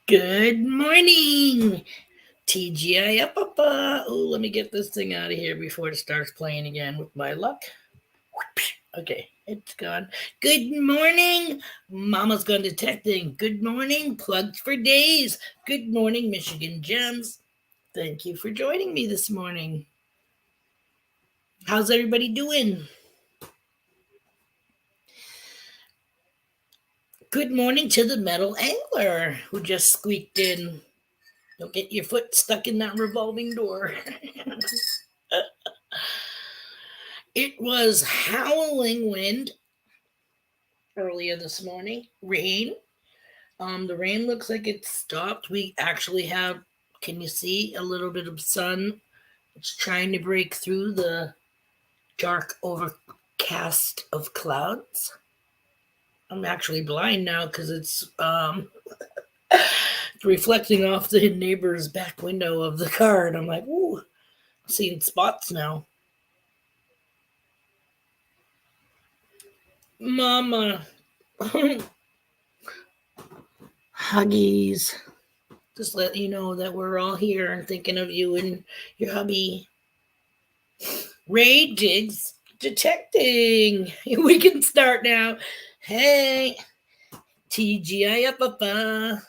Good morning, TGIF. Oh, let me get this thing out of here before it starts playing again with my luck. Okay, it's gone. Good morning, Mama's Gone Detecting. Good morning, Plugs for Days. Good morning, Michigan Gems. Thank you for joining me this morning. How's everybody doing? Good morning to the metal angler who just squeaked in. Don't get your foot stuck in that revolving door. It was howling wind earlier this morning. Rain. The rain looks like it stopped. We actually have, can you see, a little bit of sun? It's trying to break through the dark overcast of clouds. I'm actually blind now because it's reflecting off the neighbor's back window of the car, and I'm like, ooh, I'm seeing spots now. Mama. Huggies. Just let you know that we're all here and thinking of you and your hubby. Ray Diggs Detecting. We can start now. Hey, TGIF.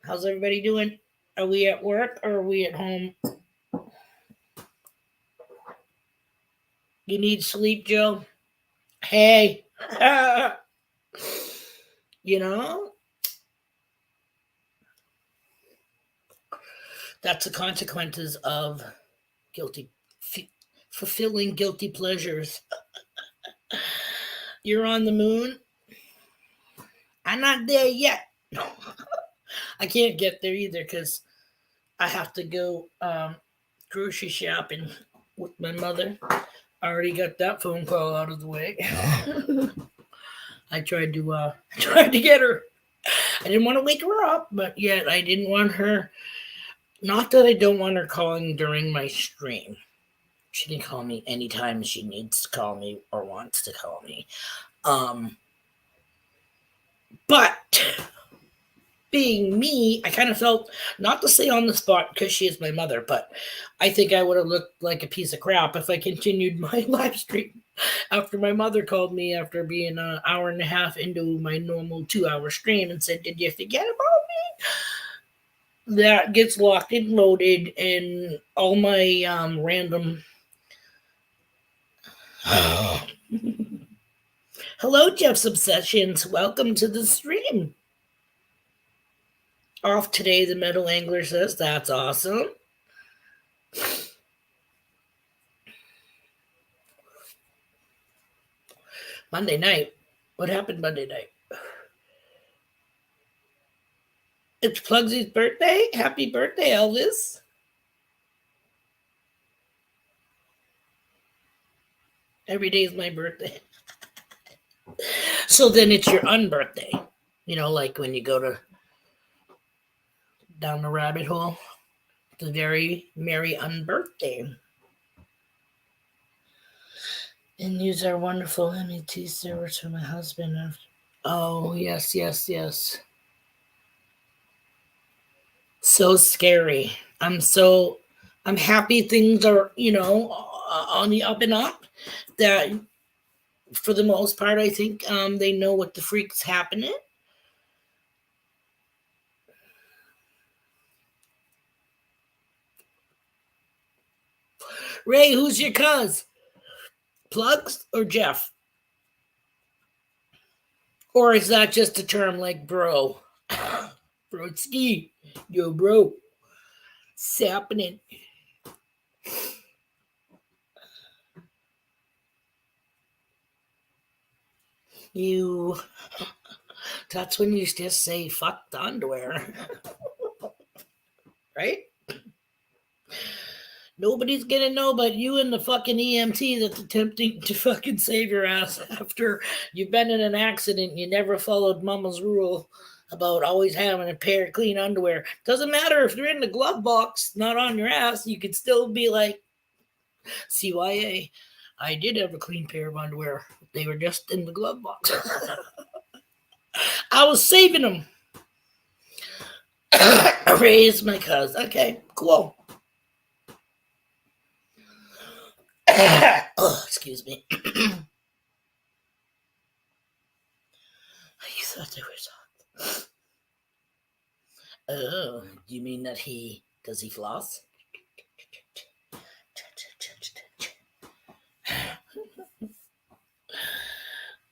How's everybody doing? Are we at work or are we at home? You need sleep, Joe? Hey. You know? That's the consequences of fulfilling guilty pleasures. You're on the moon? I'm not there yet. No. I can't get there either because I have to go grocery shopping with my mother. I already got that phone call out of the way. I tried to get her. I didn't want to wake her up, but yet I didn't want her. Not that I don't want her calling during my stream. She can call me anytime she needs to call me or wants to call me. But being me, I kind of felt, not to say on the spot because she is my mother, but I think I would have looked like a piece of crap if I continued my live stream after my mother called me after being an hour and a half into my normal 2-hour stream and said, "Did you forget about me?" That gets locked and loaded, and all my random. Hello, Jeff's Obsessions. Welcome to the stream. Off today, the metal angler says. That's awesome. Monday night. What happened Monday night? It's Plugsy's birthday. Happy birthday, Elvis. Every day is my birthday. So then it's your unbirthday. You know, like when you go down the rabbit hole. It's a very merry unbirthday. And these are wonderful MET servers for my husband. Oh, yes. So scary. I'm happy things are, on the up and up. That for the most part, I think they know what the freak's happening. Ray, who's your cuz? Plugs or Jeff? Or is that just a term like bro? Broski, yo bro. It's happening. You That's when you just say fuck the underwear. Right? Nobody's gonna know but you and the fucking EMT that's attempting to fucking save your ass after you've been in an accident. You never followed mama's rule about always having a pair of clean underwear. Doesn't matter if they're in the glove box, not on your ass. You could still be like, CYA, I did have a clean pair of underwear. They were just in the glove box. I was saving them. Raise my cuz. Okay, cool. Oh, excuse me. You thought they were soft. Oh, do you mean that does he floss?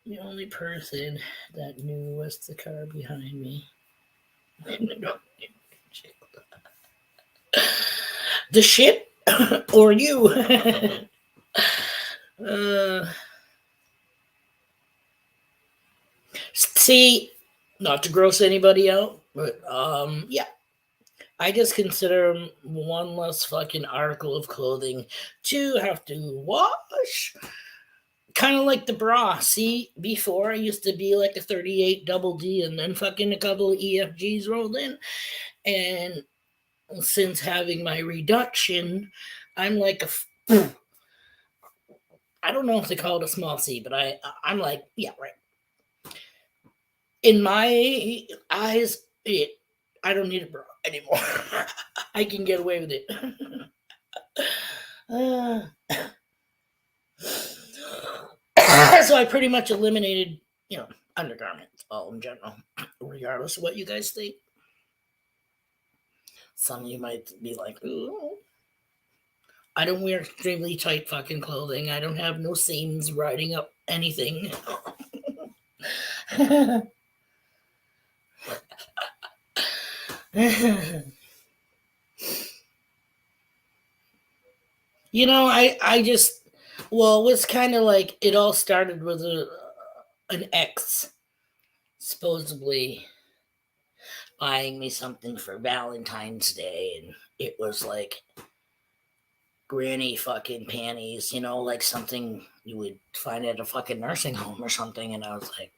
The only person that knew was the car behind me. The shit or you? See, not to gross anybody out, but yeah. I just consider them one less fucking article of clothing to have to wash. Kind of like the bra. See, before I used to be like a 38 double D and then fucking a couple of EFGs rolled in. And since having my reduction, I'm like I don't know if they call it a small C, but I'm like, yeah, right. In my eyes, I don't need a bra anymore. I can get away with it. So I pretty much eliminated, undergarments all in general, regardless of what you guys think. Some of you might be like, ooh. I don't wear extremely tight fucking clothing. I don't have no seams riding up anything. I just, well, it was kind of like it all started with an ex supposedly buying me something for Valentine's Day, and it was like granny fucking panties, like something you would find at a fucking nursing home or something, and I was like,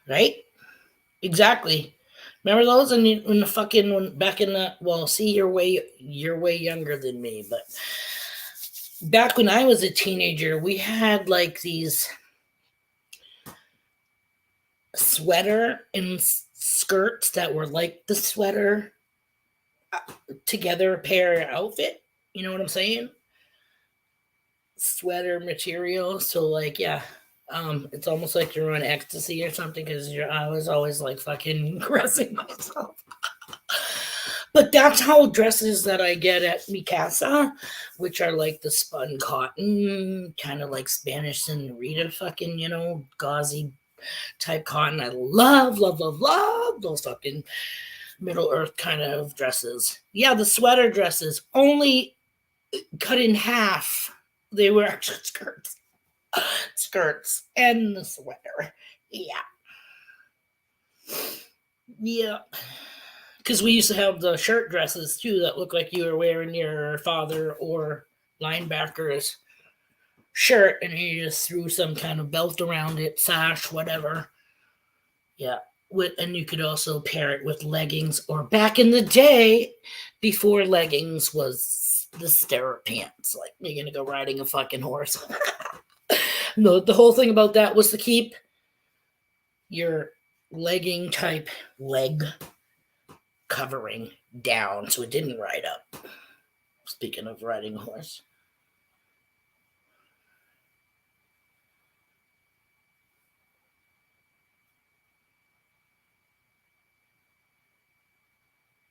right? Exactly. Remember those? And when the fucking back in the, well, see, you're way younger than me, but back when I was a teenager, we had like these sweater and skirts that were like the sweater together pair outfit. You know what I'm saying? Sweater material. So like, yeah. It's almost like you're on ecstasy or something because I was always like fucking caressing myself. But that's how dresses that I get at Mi Casa, which are like the spun cotton, kind of like Spanish senorita fucking, gauzy type cotton. I love those fucking Middle Earth kind of dresses. Yeah, the sweater dresses only cut in half. They were actually skirts and the sweater. Yeah. Because we used to have the shirt dresses too that look like you were wearing your father or linebacker's shirt, and you just threw some kind of belt around it, sash, whatever. Yeah. And you could also pair it with leggings, or back in the day, before leggings was the stirrup pants, like you're gonna go riding a fucking horse. No, the whole thing about that was to keep your legging type leg covering down so it didn't ride up. Speaking of riding a horse.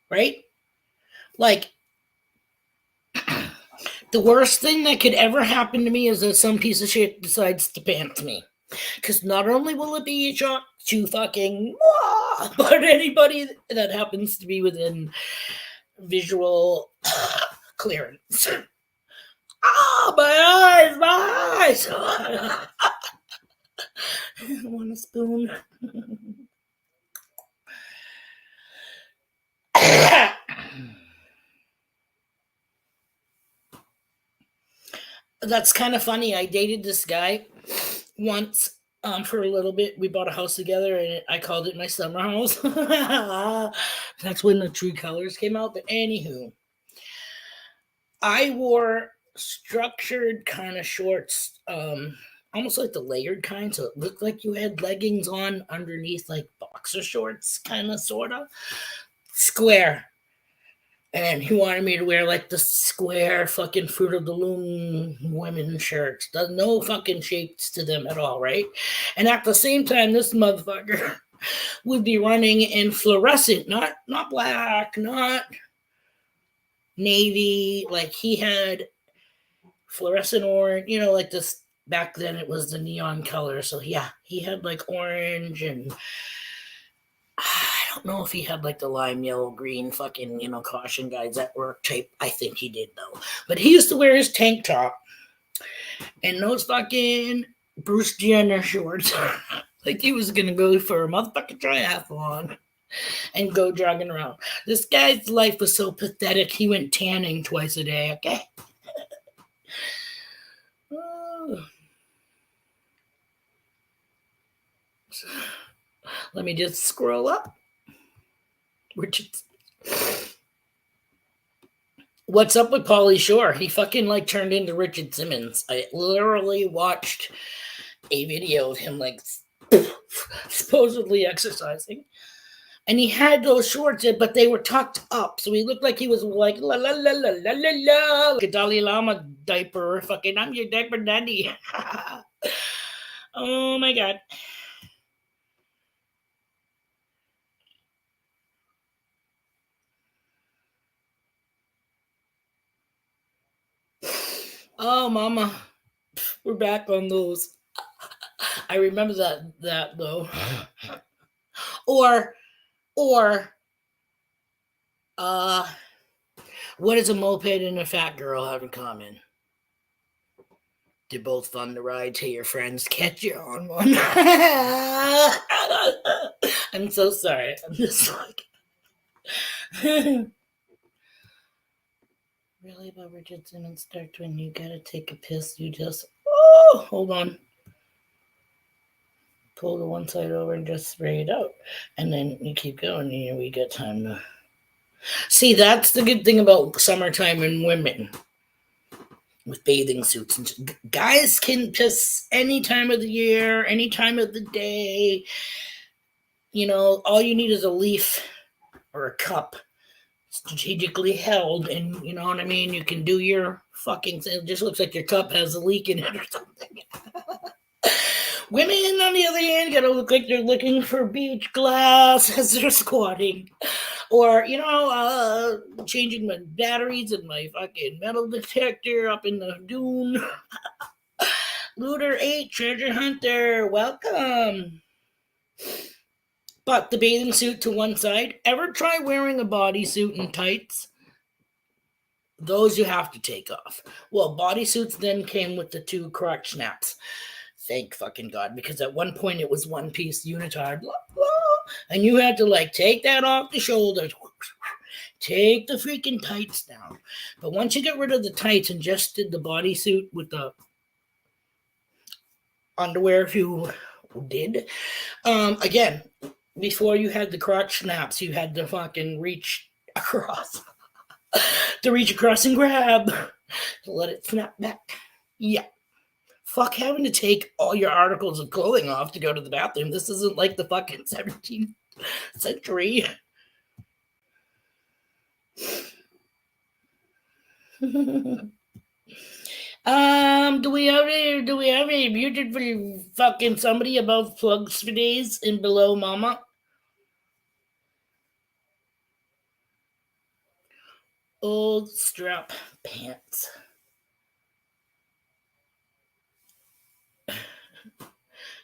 Right? Like, the worst thing that could ever happen to me is that some piece of shit decides to pants me. Because not only will it be a shock to fucking, but anybody that happens to be within visual clearance. Ah, my eyes. I want a spoon. That's kind of funny. I dated this guy once for a little bit. We bought a house together, and I called it my summer house. That's when the true colors came out. But anywho, I wore structured kind of shorts, almost like the layered kind, so it looked like you had leggings on underneath, like boxer shorts, kind of, sort of square. And he wanted me to wear like the square fucking Fruit of the Loom women shirts. There's no fucking shapes to them at all, right? And at the same time, this motherfucker would be running in fluorescent, not black, not navy. Like he had fluorescent orange, like this. Back then it was the neon color. So yeah, he had like orange and I don't know if he had like the lime yellow green fucking, caution guides at work type. I think he did though. But he used to wear his tank top and those fucking Bruce Jenner shorts. Like he was gonna go for a motherfucking triathlon and go jogging around. This guy's life was so pathetic. He went tanning twice a day. Okay. Let me just scroll up. What's up with Pauly Shore? He fucking like turned into Richard Simmons. I literally watched a video of him like supposedly exercising. And he had those shorts in, but they were tucked up. So he looked like he was like la la la la la la la, like a Dalai Lama diaper. Fucking, I'm your diaper daddy. Oh my god. Oh mama. We're back on those. I remember that though. Or what does a moped and a fat girl have in common? They're both fun to ride till your friends catch you on one. I'm so sorry. I'm just like really about Richard Simmons start when you gotta take a piss, you just hold on. Pull the one side over and just spray it out. And then you keep going and we get time to see. That's the good thing about summertime and women with bathing suits. And guys can piss any time of the year, any time of the day. All you need is a leaf or a cup strategically held, and you know what I mean? You can do your fucking thing. It just looks like your cup has a leak in it or something. Women, on the other hand, gotta look like they're looking for beach glass as they're squatting. Or, changing my batteries in my fucking metal detector up in the dune. Looter 8, treasure hunter, welcome. But the bathing suit to one side. Ever try wearing a bodysuit and tights? Those you have to take off. Well, bodysuits then came with the 2 crotch snaps. Thank fucking God, because at one point it was one piece unitard, blah, blah, and you had to like take that off the shoulders, take the freaking tights down. But once you get rid of the tights and just did the bodysuit with the underwear, if you did, again, before you had the crotch snaps, you had to fucking reach across, to reach across and grab, to let it snap back. Yeah. Fuck having to take all your articles of clothing off to go to the bathroom. This isn't like the fucking 17th century. Do we have any muted for fucking somebody above plugs for days and below mama? Old strap pants.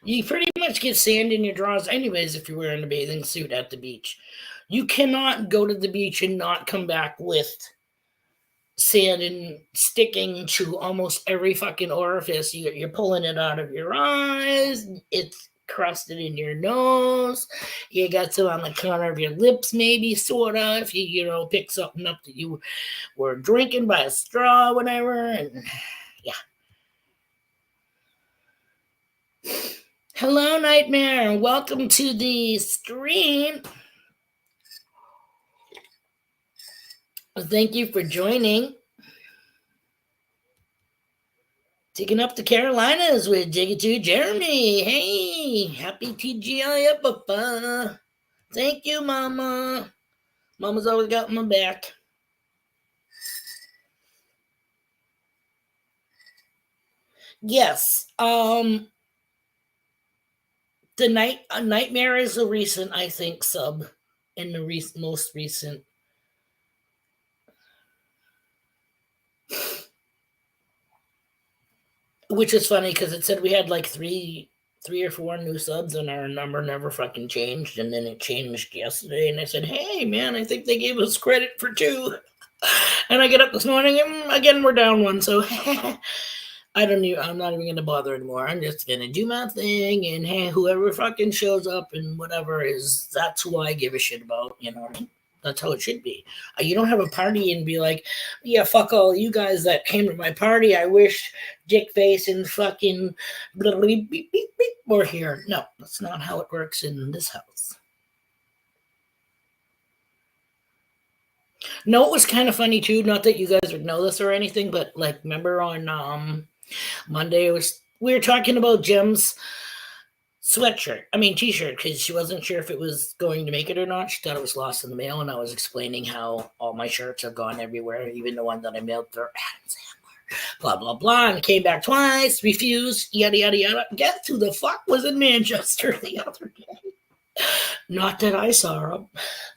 You pretty much get sand in your drawers anyways if you're wearing a bathing suit at the beach. You cannot go to the beach and not come back with sand and sticking to almost every fucking orifice. You're pulling it out of your eyes. It's crusted in your nose. You got some on the corner of your lips, maybe, sort of. If you pick something up that you were drinking by a straw, whatever. And yeah. Hello, Nightmare. Welcome to the stream. Thank you for joining. Taking up the Carolinas with Jiggy 2 Jeremy. Hey, happy TGI, Papa. Thank you, Mama. Mama's always got my back. Yes. The Nightmare is a recent, I think, sub in the most recent. Which is funny because it said we had like three or four new subs and our number never fucking changed, and then it changed yesterday, and I said, hey man, I think they gave us credit for 2. And I get up this morning and again we're down 1, so I'm not even gonna bother anymore. I'm just gonna do my thing, and hey, whoever fucking shows up and whatever that's who I give a shit about, you know what I mean? That's how it should be. You don't have a party and be like, yeah, fuck all you guys that came to my party. I wish Dickface and fucking beep, beep, beep, beep were here. No, that's not how it works in this house. No, it was kind of funny too. Not that you guys would know this or anything, but like, remember on Monday, we were talking about Jim's t-shirt, because she wasn't sure if it was going to make it or not. She thought it was lost in the mail, and I was explaining how all my shirts have gone everywhere, even the one that I mailed through Adam Sandler, blah blah blah, and came back twice, refused, yada yada yada. Guess who the fuck was in Manchester the other day? Not that I saw him,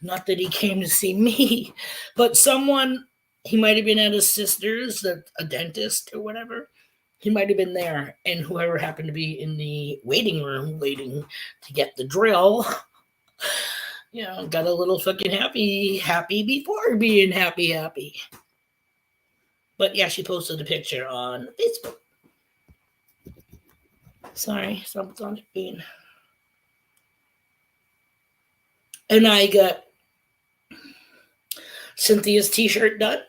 not that he came to see me, but someone, he might have been at his sister's, a dentist or whatever. He might have been there, and whoever happened to be in the waiting room waiting to get the drill, got a little fucking happy before being happy. But yeah, she posted a picture on Facebook. Sorry, something's on the screen. And I got Cynthia's t-shirt done,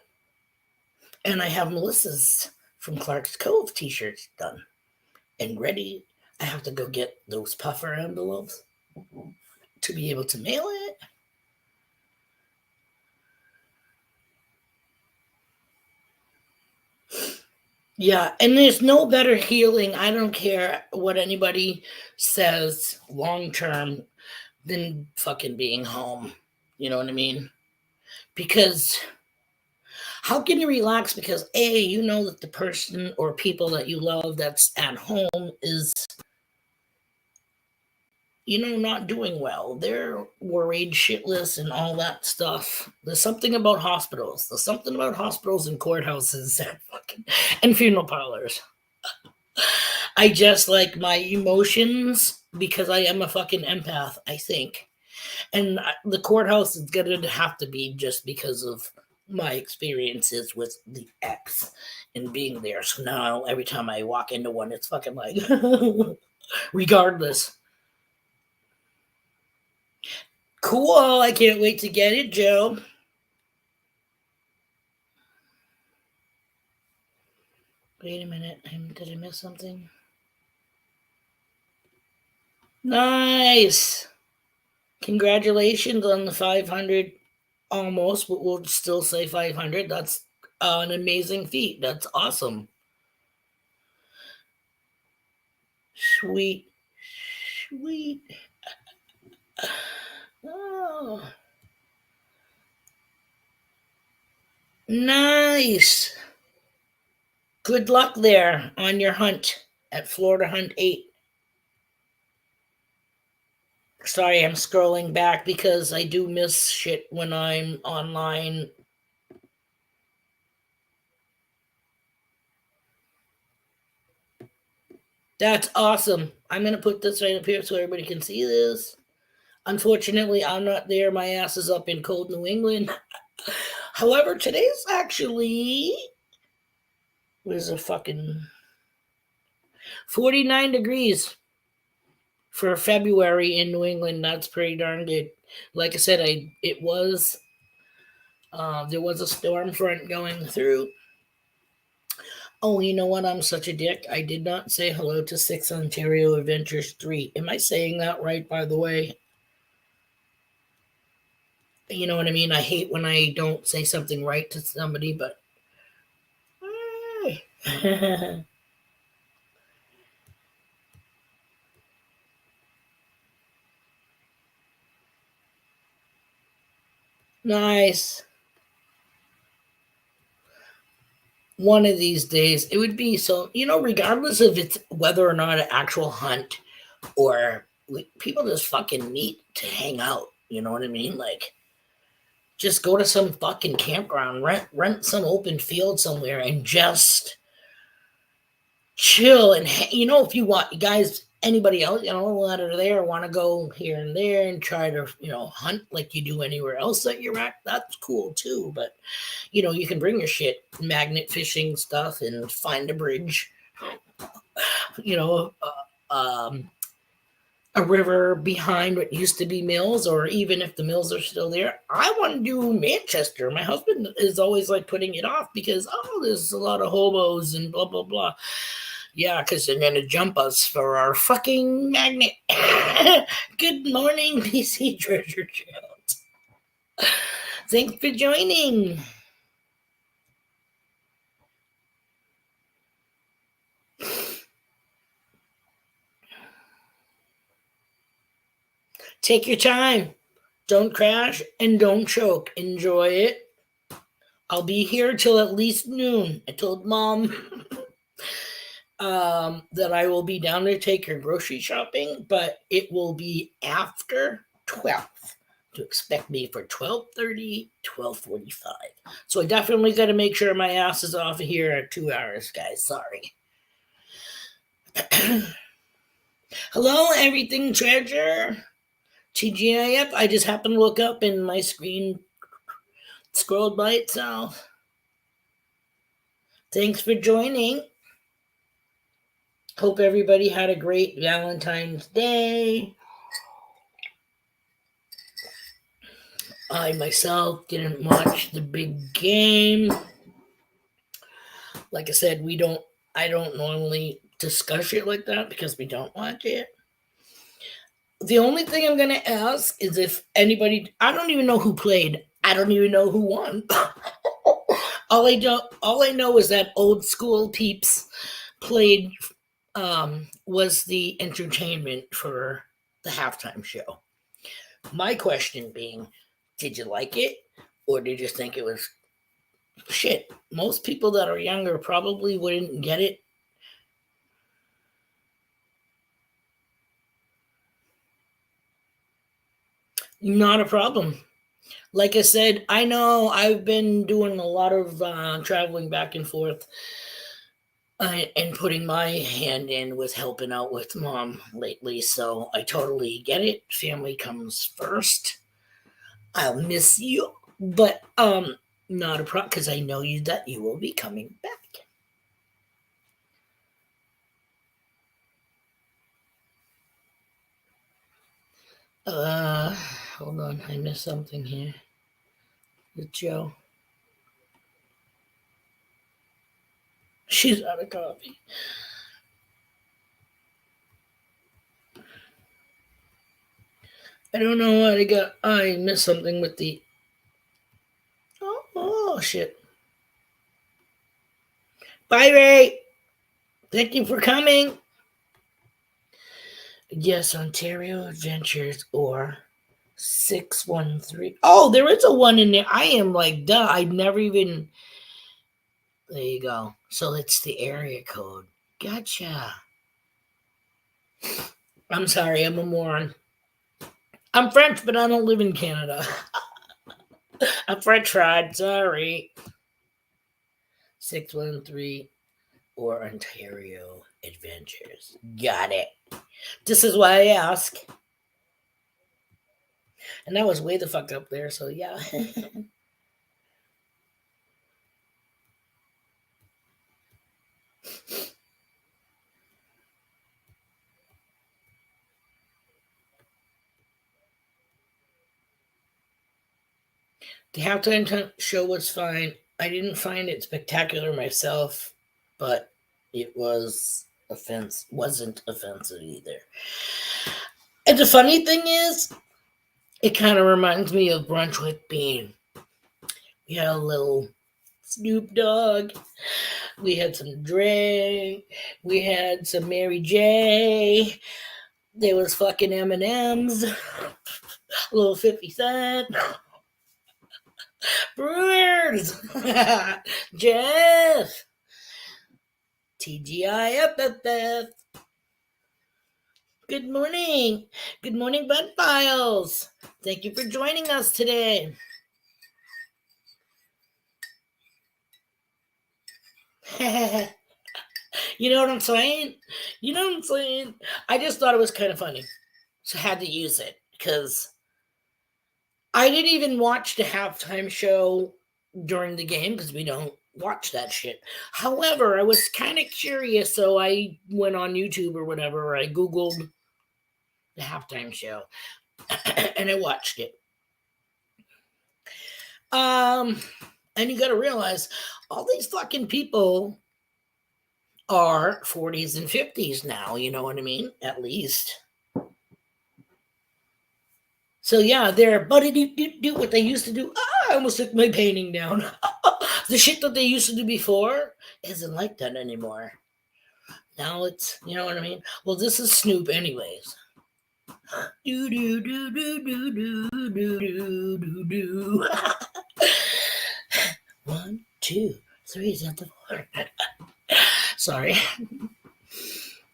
and I have Melissa's from Clark's Cove t-shirts done and ready. I have to go get those puffer envelopes to be able to mail it. Yeah, and there's no better healing, I don't care what anybody says, long term, than fucking being home. You know what I mean? Because how can you relax? Because you know that the person or people that you love that's at home is, not doing well. They're worried, shitless, and all that stuff. There's something about hospitals. There's something about hospitals and courthouses and funeral parlors. I just like my emotions because I am a fucking empath, I think. And the courthouse is going to have to be just because of my experiences with the ex and being there. So now every time I walk into one, it's fucking like, regardless. Cool. I can't wait to get it, Joe. Wait a minute. Did I miss something? Nice. Congratulations on the 500 almost, but we'll still say 500. That's an amazing feat. That's awesome. Sweet. Oh. Nice. Good luck there on your hunt at Florida Hunt 8. Sorry, I'm scrolling back because I do miss shit when I'm online. That's awesome. I'm going to put this right up here so everybody can see this. Unfortunately, I'm not there. My ass is up in cold New England. However, today's actually was a fucking 49 degrees for February in New England. That's pretty darn good. Like I said, it was there was a storm front going through. Oh, you know what? I'm such a dick. I did not say hello to 6 Ontario Adventures 3. Am I saying that right, by the way? You know what I mean? I hate when I don't say something right to somebody, but. Nice. One of these days, it would be so, regardless of it's whether or not an actual hunt or people just fucking meet to hang out. You know what I mean? Like, just go to some fucking campground, rent some open field somewhere, and just chill. And if you want, guys, anybody else, that are there want to go here and there and try to, hunt like you do anywhere else that you're at. That's cool too. But you can bring your shit, magnet fishing stuff, and find a bridge. You know, a river behind what used to be mills, or even if the mills are still there. I want to do Manchester. My husband is always like putting it off because, there's a lot of hobos and blah, blah, blah. Yeah, because they're going to jump us for our fucking magnet. Good morning, PC Treasure Jones. Thanks for joining. Take your time. Don't crash and don't choke. Enjoy it. I'll be here till at least noon. I told Mom that I will be down there to take her grocery shopping, but it will be after 12. To expect me for 12:30, 12:45. So I definitely got to make sure my ass is off of here at 2 hours, guys. Sorry. Hello, everything treasure. TGIF. I just happened to look up and my screen scrolled by itself. Thanks for joining. Hope everybody had a great Valentine's Day. I myself didn't watch the big game. Like I said, I don't normally discuss it like that because we don't watch it. The only thing I'm going to ask is if anybody, I don't even know who played. I don't even know who won. All I know is that old school peeps played, was the entertainment for the halftime show. My question being, did you like it? Or did you think it was shit? Most people that are younger probably wouldn't get it. Not a problem. Like I said, I know I've been doing a lot of traveling back and forth and putting my hand in with helping out with Mom lately. So I totally get it. Family comes first. I'll miss you, but not a problem because I know that you will be coming back. Hold on, I missed something here. With Joe. She's out of coffee. I don't know what I missed something with the. Oh shit. Bye, Ray. Thank you for coming. Yes, Ontario Adventures or 613. Oh, there is a one in there. I am like, duh. I've never even. There you go. So it's the area code. Gotcha. I'm sorry, I'm a moron. I'm French, but I don't live in Canada. I'm French fried. Sorry. 613 or Ontario Adventures. Got it. This is why I ask. And that was way the fuck up there, so yeah. The halftime show was fine. I didn't find it spectacular myself, but it wasn't offensive either. And the funny thing is, it kind of reminds me of Brunch with Bean. We had a little Snoop Dogg. We had some Dre. We had some Mary J. There was fucking M&M's. A little 50 Cent. Brewers. Jeff. TGIFFF. Good morning. Good morning, Bud Files. Thank you for joining us today. You know what I'm saying? You know what I'm saying? I just thought it was kind of funny. So I had to use it because I didn't even watch the halftime show during the game because we don't watch that shit. However, I was kind of curious, so I went on YouTube or whatever, or I Googled the halftime show and I watched it. And you got to realize all these fucking people are 40s and 50s now, you know what I mean? At least. So yeah, they're buddy do what they used to do. I almost took my painting down. The shit that they used to do before isn't like that anymore. Now it's, you know what I mean? Well, this is Snoop anyways. Do do do do do do do do do. 1, 2, 3 is at the 4. Sorry.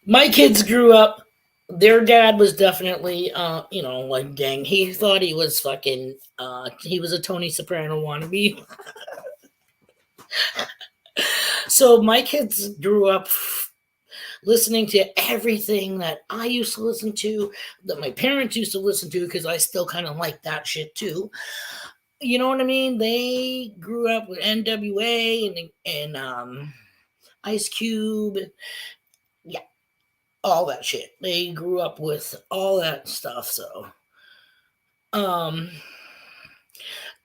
My kids grew up. Their dad was definitely, like gang. He thought he was fucking. He was a Tony Soprano wannabe. So my kids grew up listening to everything that I used to listen to, that my parents used to listen to, because I still kind of like that shit too. You know what I mean? They grew up with NWA and Ice Cube. Yeah, all that shit. They grew up with all that stuff. So,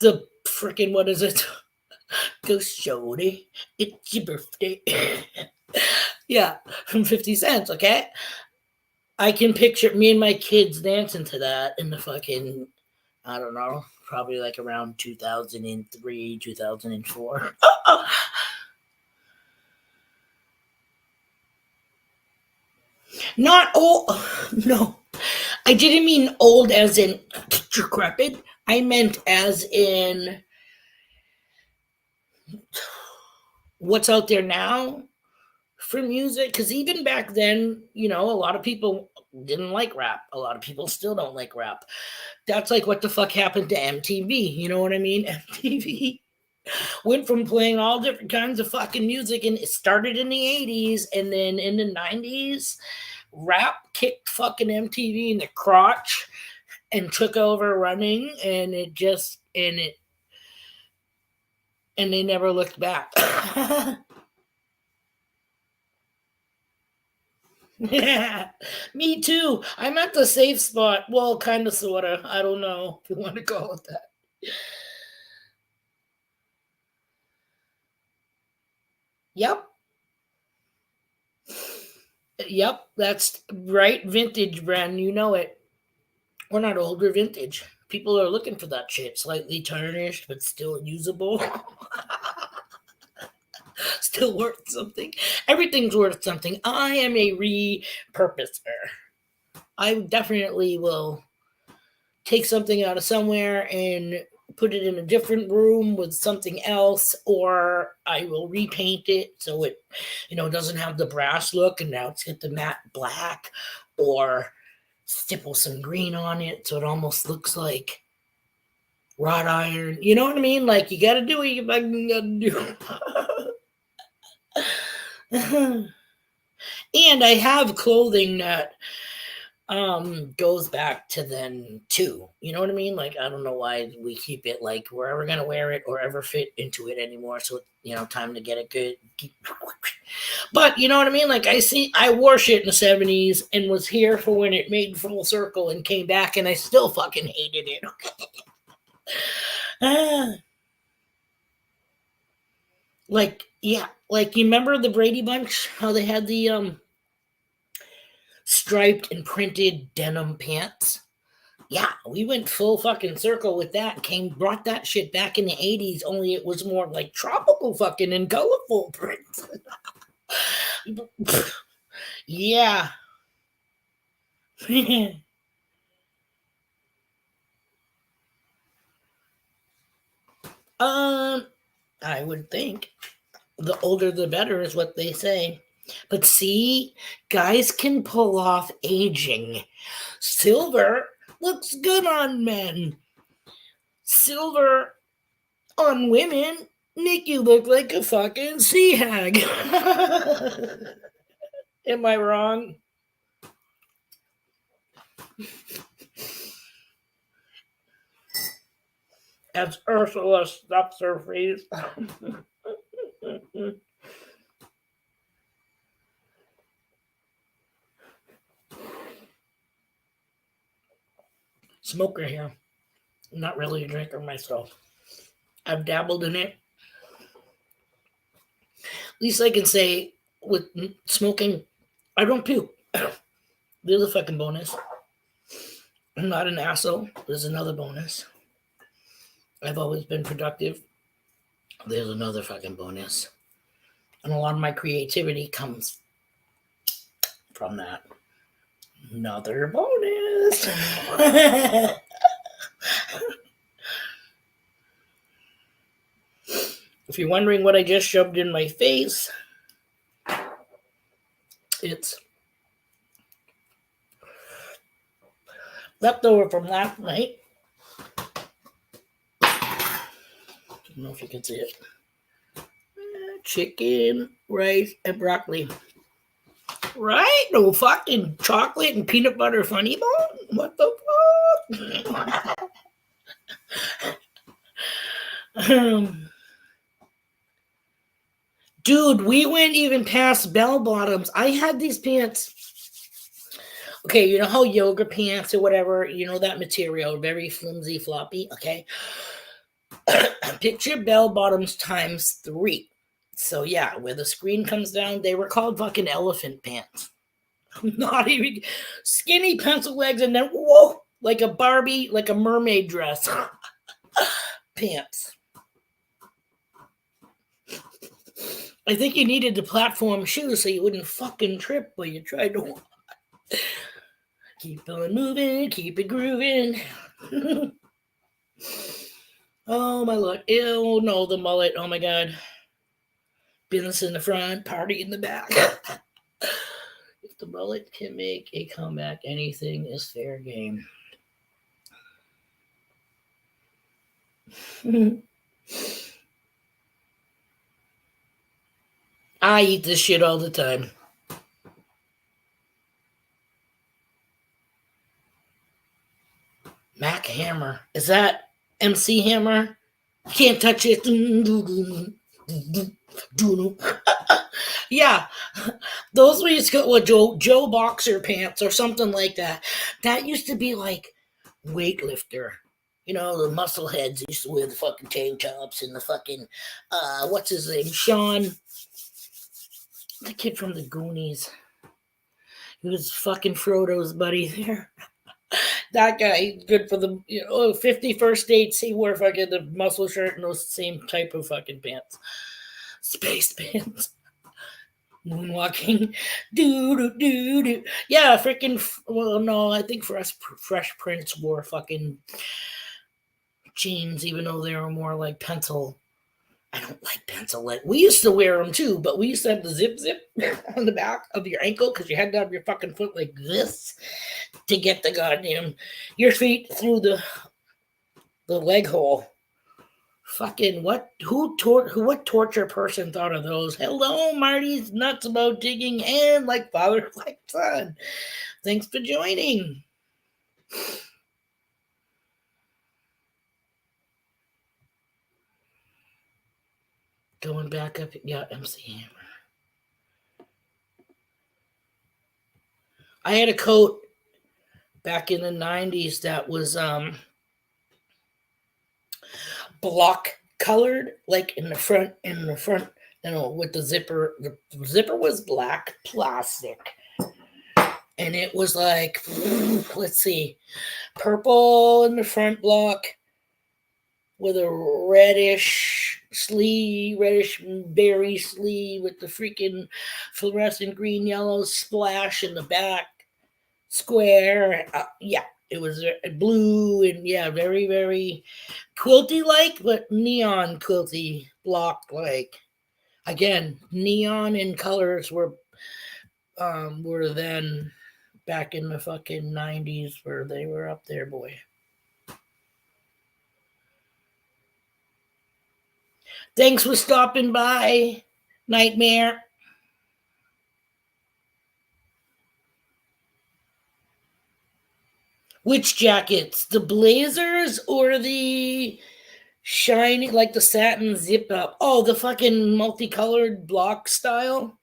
the freaking, what is it? Go shorty, it's your birthday. Yeah, from 50 Cent, okay? I can picture me and my kids dancing to that in the fucking, I don't know, probably like around 2003, 2004. Not old, no. I didn't mean old as in decrepit. I meant as in what's out there now for music. Because even back then, a lot of people didn't like rap. A lot of people still don't like rap. That's like what the fuck happened to MTV. You know what I mean? MTV went from playing all different kinds of fucking music, and it started in the 80s, and then in the 90s, rap kicked fucking MTV in the crotch and took over running, and they never looked back. Yeah, me too. I'm at the safe spot. Well, kind of, sort of. I don't know if you want to call it that. Yep. Yep, that's right. Vintage brand, you know it. We're not older vintage. People are looking for that shit. Slightly tarnished, but still usable. Still worth something. Everything's worth something. I am a repurposer. I definitely will take something out of somewhere and put it in a different room with something else, or I will repaint it so it, doesn't have the brass look and now it's got the matte black, or stipple some green on it so it almost looks like wrought iron. You know what I mean? Like, you gotta do what you fucking gotta do. And I have clothing that goes back to then too. You know what I mean? Like, I don't know why we keep it like we're ever gonna wear it or ever fit into it anymore. So time to get it good. But you know what I mean? Like, I wore shit in the 70s and was here for when it made full circle and came back, and I still fucking hated it. Like, yeah, like you remember the Brady Bunch? How they had the striped and printed denim pants? Yeah, we went full fucking circle with that. Brought that shit back in the 80s, only it was more like tropical fucking and colorful prints. Yeah. um, I would think the older the better is what they say. But see, guys can pull off aging. Silver looks good on men. Silver on women make you look like a fucking sea hag. Am I wrong? As Ursula stuffs her face. Smoker here. I'm not really a drinker myself. I've dabbled in it. At least I can say with smoking, I don't puke. There's a fucking bonus. I'm not an asshole. There's another bonus. I've always been productive. There's another fucking bonus. And a lot of my creativity comes from that. Another bonus. If you're wondering what I just shoved in my face, it's leftover from last night. I don't know if you can see it. Chicken, rice, and broccoli. Right? No fucking chocolate and peanut butter funny bone? What the fuck? Dude, we went even past bell bottoms. I had these pants. Okay, you know how yoga pants or whatever, you know that material, very flimsy, floppy, okay? Picture bell bottoms times 3. So yeah, where the screen comes down, they were called fucking elephant pants. Not even skinny pencil legs, and then whoa, like a Barbie, like a mermaid dress. Pants. I think you needed the platform shoes so you wouldn't fucking trip while you tried to keep on moving, keep it grooving. Oh my lord. Ew, no, the mullet. Oh my god. Business in the front, party in the back. If the mullet can make a comeback, anything is fair game. I eat this shit all the time. Mac Hammer. Is that MC Hammer? Can't touch it. Yeah, those were used to go with Joe Boxer pants or something like that. That used to be like weightlifter. You know, the muscle heads used to wear the fucking tank tops and the fucking what's his name? Sean, the kid from the Goonies. He was fucking Frodo's buddy there. That guy, good for the 50 first dates. He wore fucking the muscle shirt and those same type of fucking pants, space pants. Moonwalking, do. Yeah, freaking. Well, no, I think for us, Fresh Prince wore fucking jeans, even though they were more like pencil. I don't like pencil. Like we used to wear them too, but we used to have the zip on the back of your ankle because you had to have your fucking foot like this to get the goddamn your feet through the leg hole. Fucking what? What torture person thought of those? Hello, Marty's nuts about digging and like father, like son. Thanks for joining. Going back up, yeah, MC Hammer. I had a coat back in the 90s that was block colored, like in the front with the zipper. The zipper was black plastic, and it was like, let's see, purple in the front block with a reddish sleeve, reddish berry sleeve with the freaking fluorescent green yellow splash in the back square. Yeah, it was blue and yeah, very very quilty like, but neon quilty block like. Again, neon and colors were then back in the fucking 90s where they were up there, boy. Thanks for stopping by, Nightmare. Which jackets? The blazers or the shiny, like the satin zip up? Oh, the fucking multicolored block style?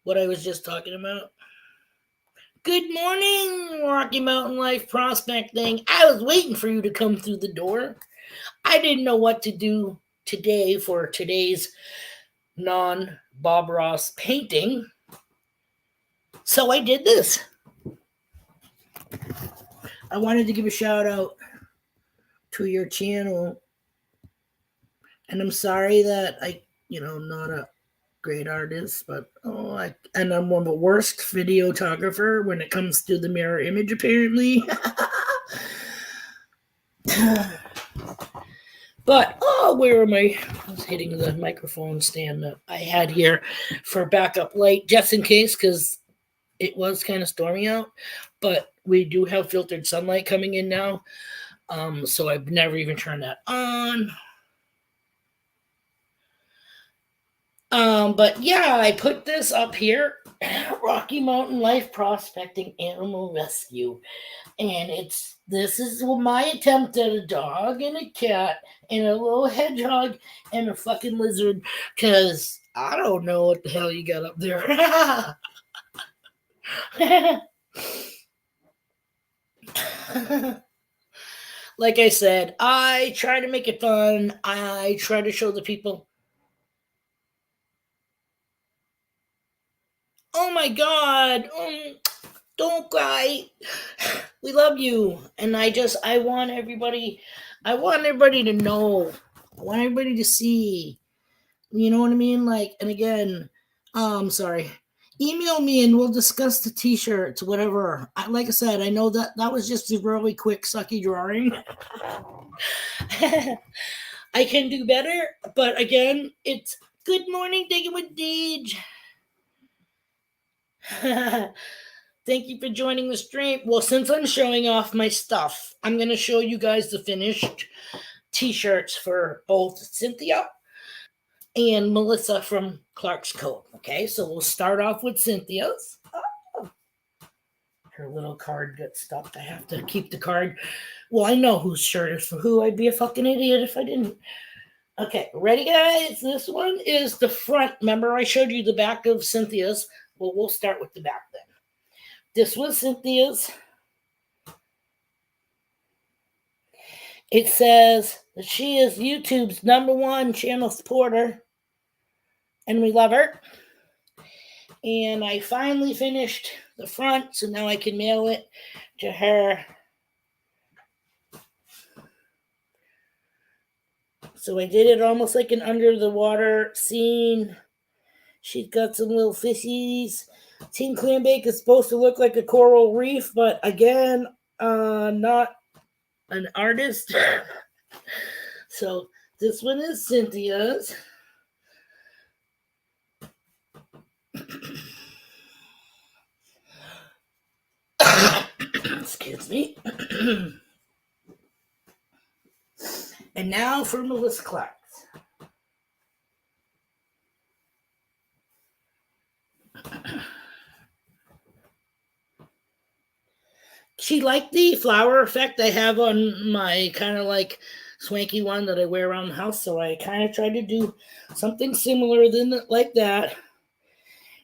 What I was just talking about? Good morning, Rocky Mountain Life Prospecting. I was waiting for you to come through the door. I didn't know what to do today for today's non Bob Ross painting. So I did this. I wanted to give a shout out to your channel. And I'm sorry that not a great artist, but and I'm one of the worst videographer when it comes to the mirror image, apparently. But where am I? I was hitting the microphone stand that I had here for backup light, just in case, because it was kind of stormy out. But we do have filtered sunlight coming in now, so I've never even turned that on. But yeah, I put this up here, Rocky Mountain Life Prospecting Animal Rescue. And this is my attempt at a dog and a cat and a little hedgehog and a fucking lizard, because I don't know what the hell you got up there. Like I said, I try to make it fun. I try to show the people. Oh my God. Don't cry. We love you. And I want everybody to know. I want everybody to see. You know what I mean? Like, and again, sorry. Email me and we'll discuss the t-shirts, whatever. Like I said, I know that was just a really quick sucky drawing. I can do better, but again, it's good morning, Digging with Deej. Thank you for joining the stream. Well, since I'm showing off my stuff, I'm going to show you guys the finished t-shirts for both Cynthia and Melissa from Clark's Coat. Okay, so we'll start off with Cynthia's. Oh, her little card got stuck. I have to keep the card. Well, I know whose shirt is for who. I'd be a fucking idiot if I didn't. Okay, ready, guys? This one is the front. Remember, I showed you the back of Cynthia's. Well, we'll start with the back then. This was Cynthia's. It says that she is YouTube's #1 channel supporter, and we love her. And I finally finished the front, so now I can mail it to her. So I did it almost like an under the water scene. She's got some little fishies. Team Clambake is supposed to look like a coral reef, but again, not an artist. So this one is Cynthia's. Excuse me. And now for Melissa Clark. She liked the flower effect I have on my kind of like swanky one that I wear around the house, so I kind of tried to do something similar like that.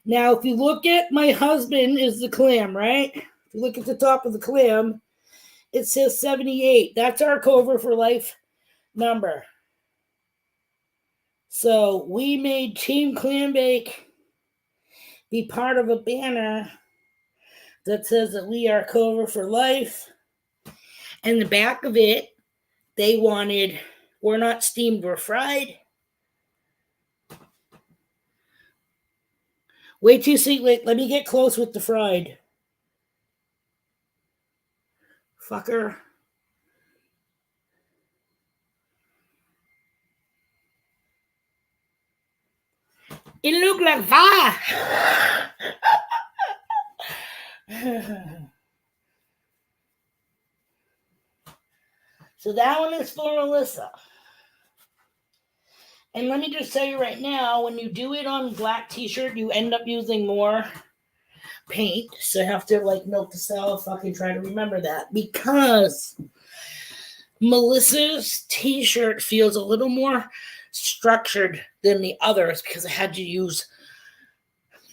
Now, if you look at my husband is the clam, right? If you look at the top of the clam, it says 78. That's our Cover for Life number. So we made Team Clambake be part of a banner that says that we are Cover for life. And the back of it, they wanted, we're not steamed, we're fried. Way too sweet. Wait, let me get close with the fried. Fucker. It looked like fire. So that one is for Melissa. And let me just tell you right now, when you do it on black t-shirt, you end up using more paint. So I have to like note to self, fucking try to remember that. Because Melissa's t-shirt feels a little more structured than the others because I had to use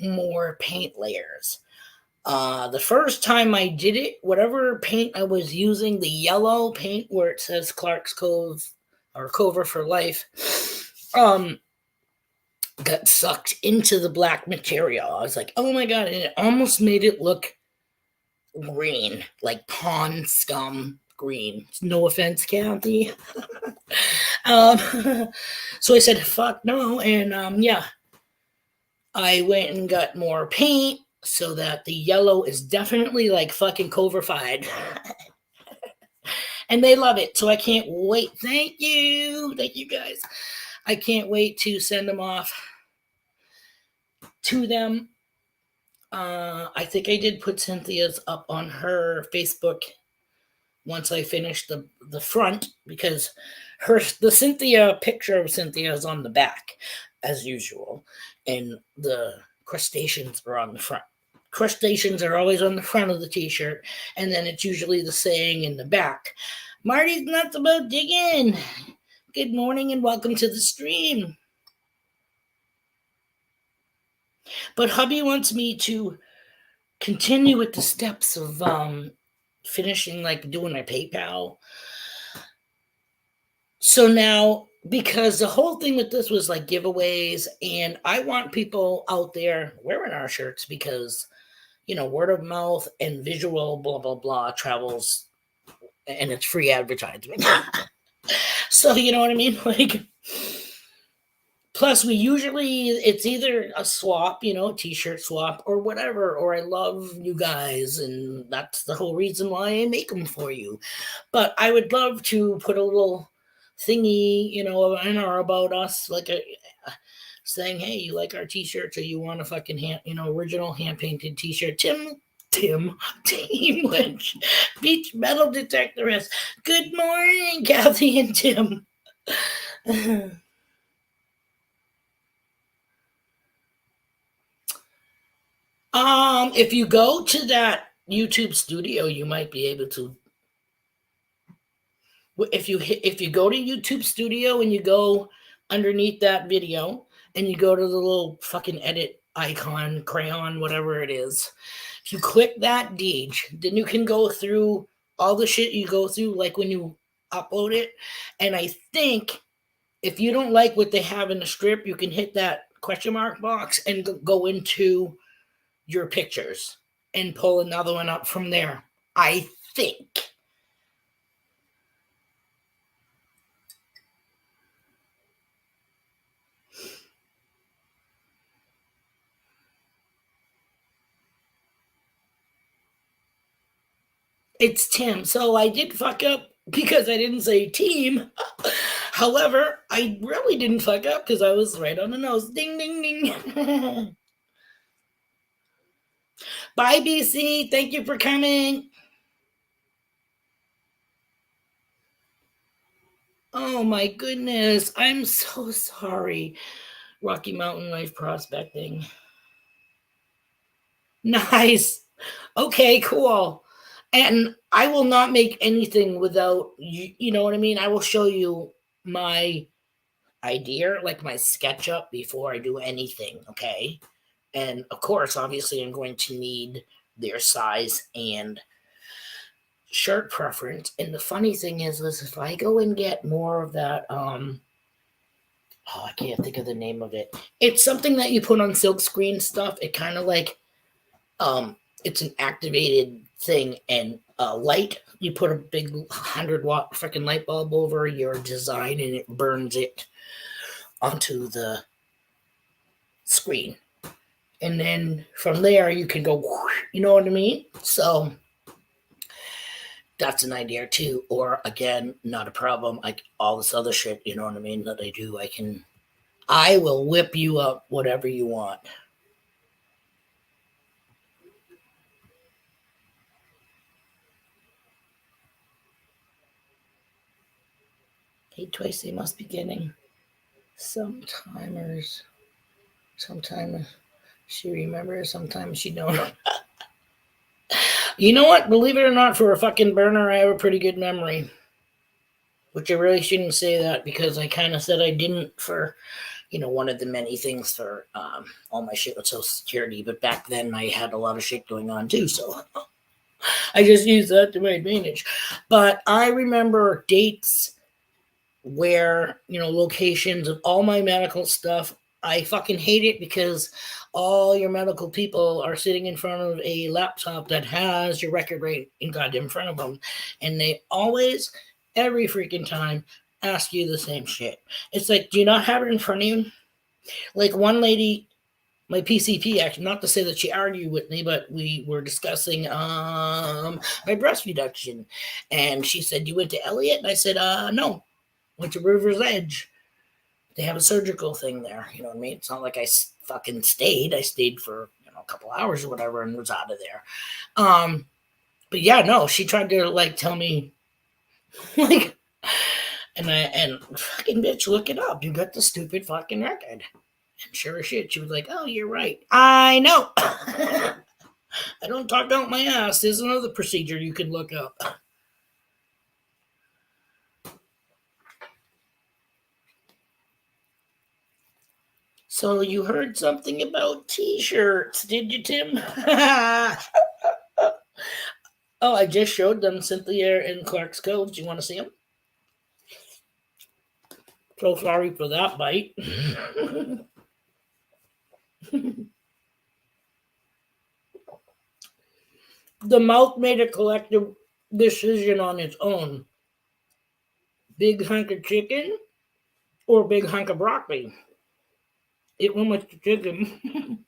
more paint layers. The first time I did it, whatever paint I was using, the yellow paint where it says Clark's Cove or Cover for Life, got sucked into the black material. I was like, oh my god, and it almost made it look green, like pond scum green. No offense, Kathy. So I said, fuck no, and yeah, I went and got more paint so that the yellow is definitely like fucking coverfied. And they love it, so I can't wait. Thank you guys. I can't wait to send them off to them. I think I did put Cynthia's up on her Facebook once I finished the front, because the Cynthia picture of Cynthia is on the back as usual, and the crustaceans are on the front. Crustaceans are always on the front of the t-shirt, and then it's usually the saying in the back. Marty's nuts about digging. Good morning and welcome to the stream. But hubby wants me to continue with the steps of finishing, like doing my PayPal. So now, because the whole thing with this was like giveaways, and I want people out there wearing our shirts because, you know, word of mouth and visual blah blah blah travels, and it's free advertisement. So you know what I mean? Like, plus we usually, it's either a swap, you know, t-shirt swap or whatever, or I love you guys and that's the whole reason why I make them for you. But I would love to put a little thingy, you know, in or about us, like a saying, hey, you like our t-shirts, or you want a fucking hand, you know, original hand-painted t-shirt. Team Lynch, Beach Metal Detectorist. Good morning, Kathy and Tim. If you go to that YouTube studio, you might be able to. If you go to YouTube studio and you go underneath that video and you go to the little fucking edit icon, crayon, whatever it is, if you click that Deej, then you can go through all the shit you go through, like when you upload it. And I think if you don't like what they have in the strip, you can hit that question mark box and go into your pictures and pull another one up from there. I think. It's Tim. So I did fuck up because I didn't say team. However, I really didn't fuck up because I was right on the nose. Ding, ding, ding. Bye, BC. Thank you for coming. Oh my goodness. I'm so sorry. Rocky Mountain Life Prospecting. Nice. Okay, cool. And I will not make anything without you know what I mean? I will show you my idea, like my SketchUp, before I do anything, okay? And of course, obviously, I'm going to need their size and shirt preference. And the funny thing is if I go and get more of that Oh, I can't think of the name of it. It's something that you put on silk screen stuff. It kind of like it's an activated thing and light. You put a big 100-watt freaking light bulb over your design and it burns it onto the screen. And then from there you can go, you know what I mean? So that's an idea too. Or again, not a problem. Like all this other shit, you know what I mean, that I do. I will whip you up whatever you want. Hey, twice they must be getting some timers. Sometimes she remembers, sometimes she don't. You know what? Believe it or not, for a fucking burner, I have a pretty good memory. Which I really shouldn't say that because I kind of said I didn't for, one of the many things for all my shit with Social Security. But back then I had a lot of shit going on too. So I just used that to my advantage. But I remember dates where, locations of all my medical stuff. I fucking hate it because all your medical people are sitting in front of a laptop that has your record right in goddamn front of them. And they always, every freaking time, ask you the same shit. It's like, do you not have it in front of you? Like one lady, my PCP, actually, not to say that she argued with me, but we were discussing my breast reduction. And she said, you went to Elliott? And I said, no, went to River's Edge. They have a surgical thing there. You know what I mean? It's not like I fucking stayed. I stayed for a couple hours or whatever and was out of there. But yeah, no, she tried to like tell me like, and fucking bitch, look it up. You got the stupid fucking record. And sure as shit, she was like, "Oh, you're right. I know. I don't talk out my ass. There's another procedure you can look up." So you heard something about T-shirts, did you, Tim? Oh, I just showed them Cynthia and Clark's codes. Do you want to see them? So sorry for that bite. The mouth made a collective decision on its own. Big hunk of chicken or big hunk of broccoli? It went with the chicken.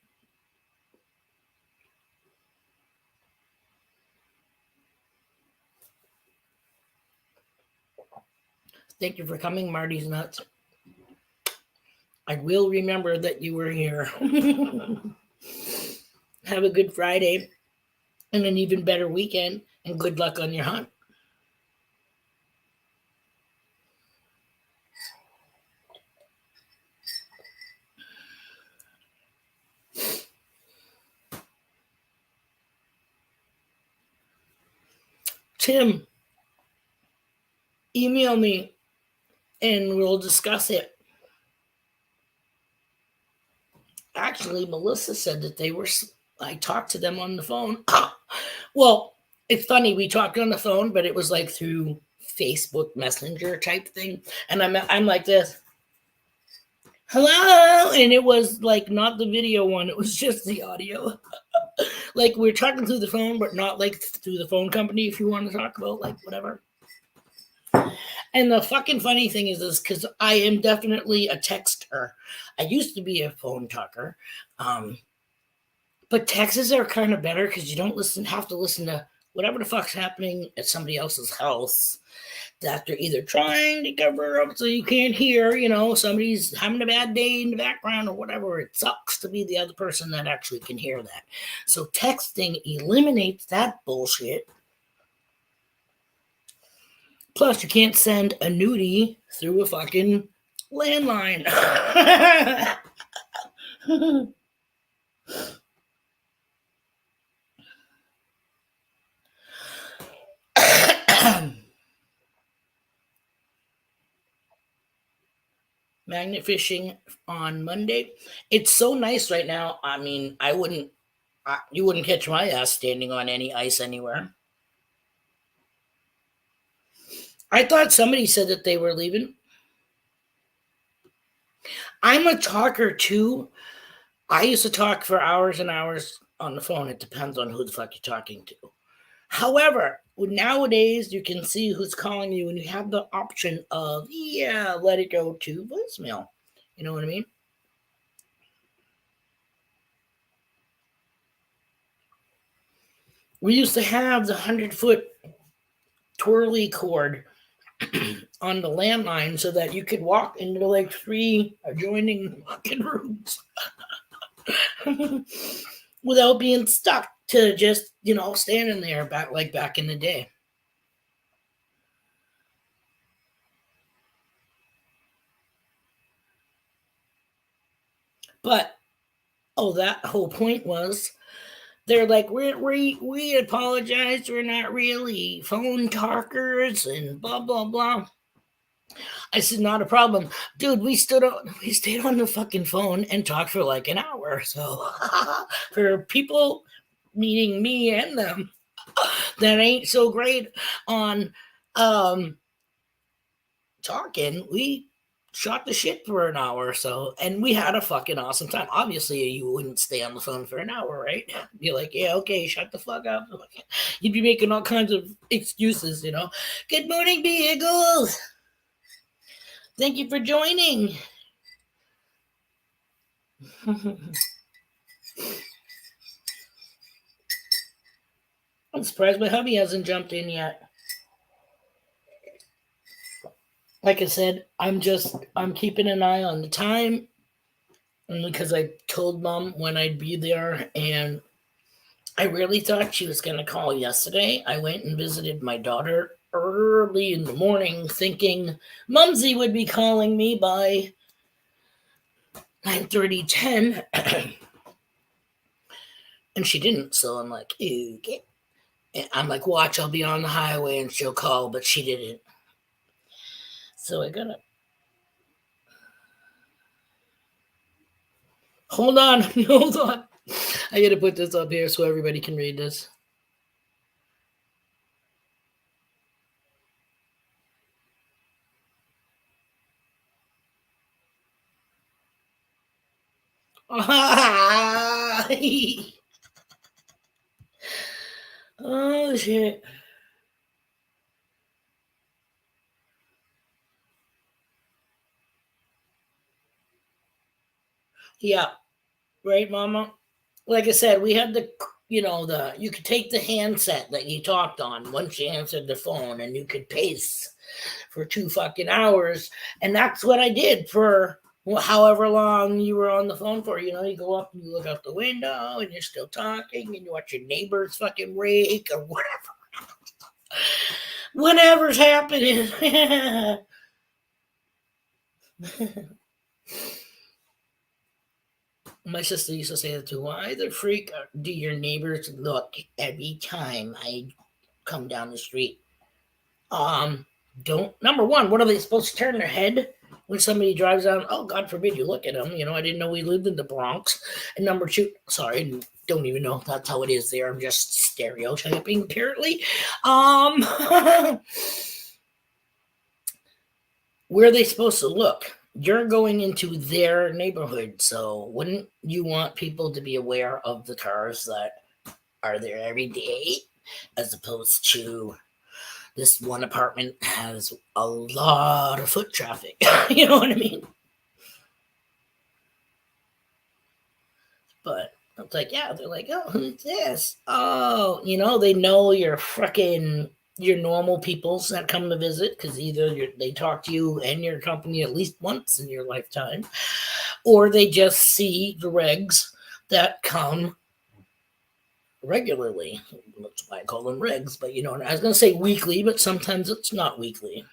Thank you for coming, Marty's Nuts. I will remember that you were here. Have a good Friday and an even better weekend, and good luck on your hunt. Tim, email me and we'll discuss it. Actually, Melissa said that I talked to them on the phone. Well, it's funny, we talked on the phone, but it was like through Facebook Messenger type thing. And I'm like this, hello, and it was like not the video one, it was just the audio. Like we're talking through the phone, but not like through the phone company, if you want to talk about like whatever. And the fucking funny thing is this, because I am definitely a texter. I used to be a phone talker. But texts are kind of better because you don't have to listen to whatever the fuck's happening at somebody else's house that they're either trying to cover up so you can't hear, somebody's having a bad day in the background or whatever. It sucks to be the other person that actually can hear that. So texting eliminates that bullshit. Plus, you can't send a nudie through a fucking landline. Magnet fishing on Monday. It's so nice right now. I mean, you wouldn't catch my ass standing on any ice anywhere. I thought somebody said that they were leaving. I'm a talker too. I used to talk for hours and hours on the phone. It depends on who the fuck you're talking to. However, nowadays you can see who's calling you and you have the option of, yeah, let it go to voicemail. You know what I mean? We used to have the 100-foot twirly cord on the landline so that you could walk into like three adjoining fucking rooms without being stuck to just, standing there back in the day. But that whole point was they're like, we apologize, we're not really phone talkers and blah blah blah. I said, not a problem, dude. We stayed on the fucking phone and talked for like an hour. So for people, meaning me and them, that ain't so great on um talking, we shot the shit for an hour or so, and we had a fucking awesome time. Obviously, you wouldn't stay on the phone for an hour, right? Be like, yeah, okay, shut the fuck up. You'd be making all kinds of excuses, Good morning, Beagles. Thank you for joining. I'm surprised my hubby hasn't jumped in yet. Like I said, I'm keeping an eye on the time, because I told mom when I'd be there, and I really thought she was going to call yesterday. I went and visited my daughter early in the morning thinking Mumsy would be calling me by 9:30, 10. And she didn't. So I'm like, okay. And I'm like, watch, I'll be on the highway and she'll call, but she didn't. So I gotta hold on. Hold on. I gotta put this up here so everybody can read this. Oh shit. Yeah. Right, Mama? Like I said, we had you could take the handset that you talked on once you answered the phone, and you could pace for 2 fucking hours. And that's what I did for however long you were on the phone for. You go up and you look out the window and you're still talking and you watch your neighbors fucking rake or whatever. Whatever's happening. My sister used to say that too. Why the freak do your neighbors look every time I come down the street? Um, don't number one, what are they supposed to turn their head when somebody drives down? Oh, God forbid you look at them. I didn't know we lived in the Bronx. And number two, sorry, don't even know if that's how it is there. I'm just stereotyping, apparently. Where are they supposed to look? You're going into their neighborhood, so wouldn't you want people to be aware of the cars that are there every day, as opposed to this one apartment has a lot of foot traffic? You know what I mean? But it's like, yeah, they're like, oh, who's this? Oh, they know you're freaking your normal peoples that come to visit, because either they talk to you and your company at least once in your lifetime, or they just see the regs that come regularly. That's why I call them regs. But I was going to say weekly, but sometimes it's not weekly.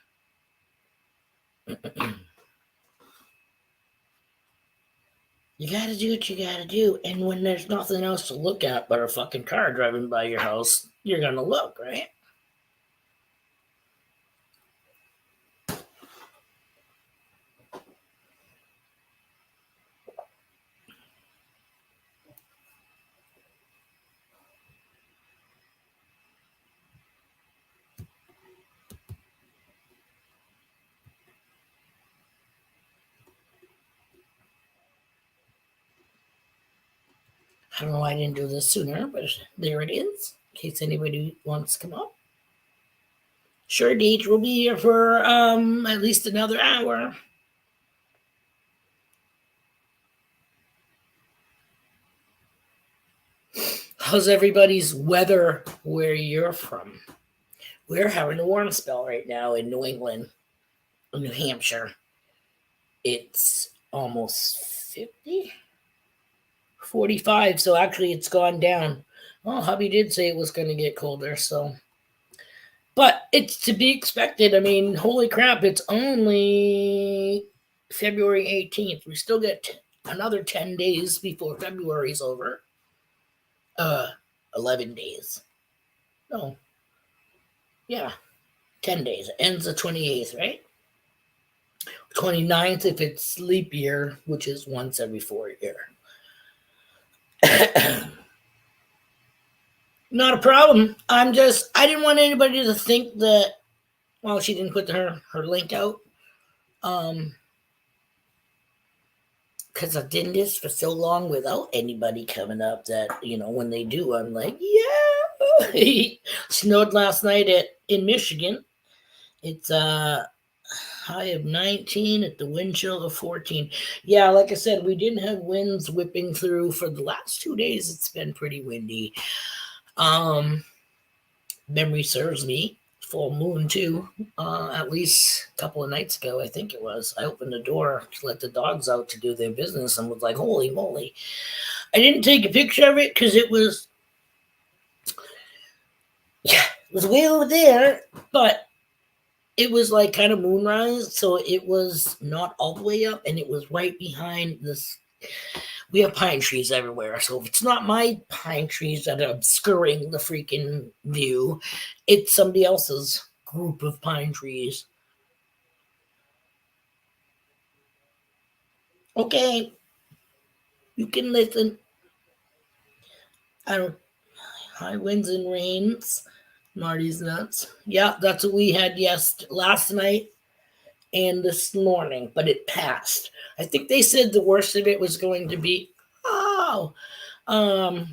You gotta do what you gotta do. And when there's nothing else to look at but a fucking car driving by your house, you're gonna look, right? I don't know why I didn't do this sooner, but there it is. In case anybody wants to come up. Sure, Deej, we'll be here for at least another hour. How's everybody's weather where you're from? We're having a warm spell right now in New England, New Hampshire. It's almost 50, 45, so actually it's gone down. Well, hubby did say it was going to get colder, so. But it's to be expected. I mean, holy crap, it's only February 18th. We still get another 10 days before February's over. 11 days. No. Yeah, 10 days. It ends the 28th, right? 29th if it's leap year, which is once every 4 years. Not a problem. I didn't want anybody to think that, well, she didn't put her link out. Because I've done this for so long without anybody coming up that, when they do, I'm like, yeah. Snowed last night in Michigan. It's high of 19 at the wind chill of 14. Yeah, like I said, we didn't have winds whipping through for the last 2 days. It's been pretty windy. Memory serves me. Full moon too. At least a couple of nights ago, I think it was. I opened the door to let the dogs out to do their business and was like, holy moly. I didn't take a picture of it because it was way over there, but it was like kind of moonrise, so it was not all the way up, and it was right behind this. We have pine trees everywhere, so if it's not my pine trees that are obscuring the freaking view, it's somebody else's group of pine trees. Okay, you can listen. I don't. High winds and rains. Marty's nuts. Yeah, that's what we had last night and this morning, but it passed. I think they said the worst of it was going to be, am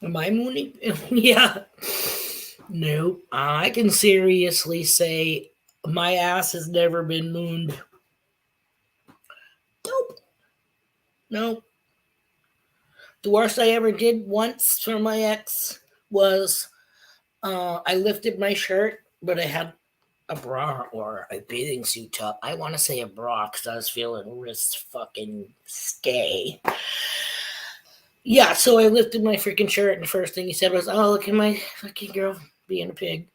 I mooning? Yeah. No, I can seriously say my ass has never been mooned. Nope. The worst I ever did once for my ex was I lifted my shirt, but I had a bra or a bathing suit top. I want to say a bra because I was feeling wrist fucking stay. Yeah, so I lifted my freaking shirt, and the first thing he said was, "Oh, look at my fucking girl being a pig."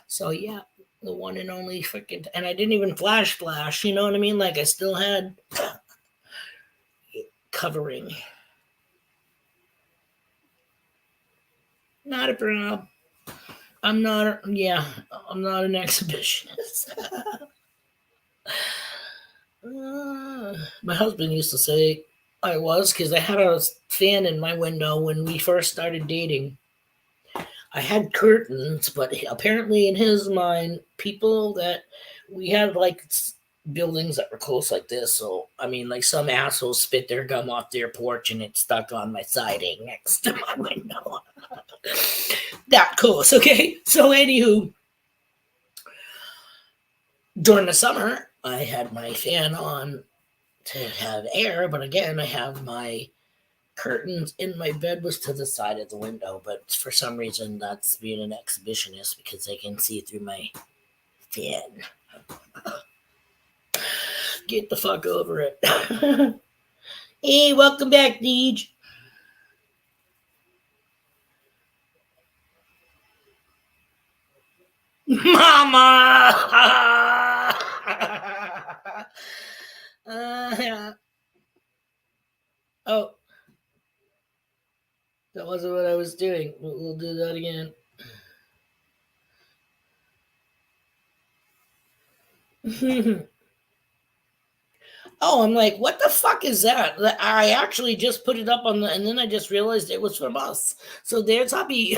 So yeah, the one and only freaking, and I didn't even flash, you know what I mean? Like I still had covering. Not a problem. I'm not an exhibitionist. My husband used to say I was because I had a fan in my window when we first started dating. I had curtains, but apparently in his mind, people that we had like buildings that were close like this. So, I mean, like some assholes spit their gum off their porch and it stuck on my siding next to my window. That close, okay? So, anywho, during the summer, I had my fan on to have air, but again, I have my curtains in my bed was to the side of the window, but for some reason that's being an exhibitionist because they can see through my fan. Get the fuck over it. Hey, welcome back, Deej. Mama! Yeah. Oh, that wasn't what I was doing. We'll do that again. Oh, I'm like, what the fuck is that? I actually just put it up on and then I just realized it was from us. So there's hubby.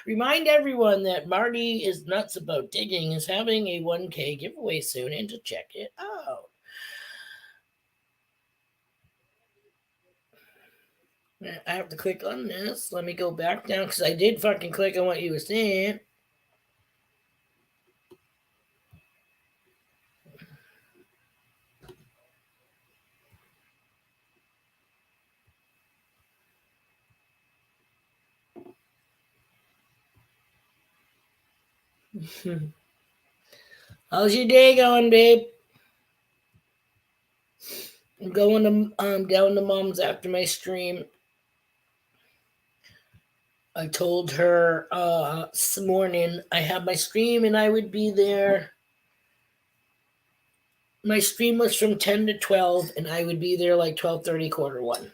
Remind everyone that Marty is nuts about digging is having a 1K giveaway soon and to check it out. I have to click on this. Let me go back down because I did fucking click on what you were saying. How's your day going, babe? I'm going to down to mom's after my stream. I told her this morning I have my stream and I would be there. My stream was from 10 to 12 and I would be there like 12:30, quarter one.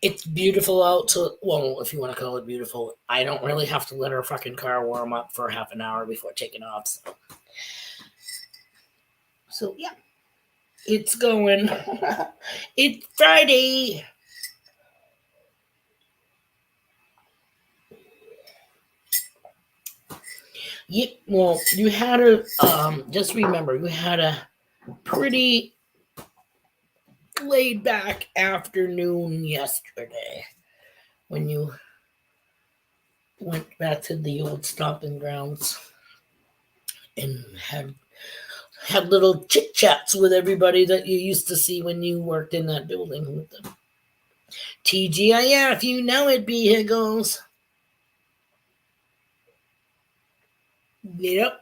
It's beautiful out, so well, if you want to call it beautiful, I don't really have to let our fucking car warm up for half an hour before taking off. So yeah, it's going. It's Friday. Yeah, well, you had a just remember you had a pretty laid back afternoon yesterday when you went back to the old stomping grounds and had little chit chats with everybody that you used to see when you worked in that building with them. TGIF, you know it, vehicles. Yep.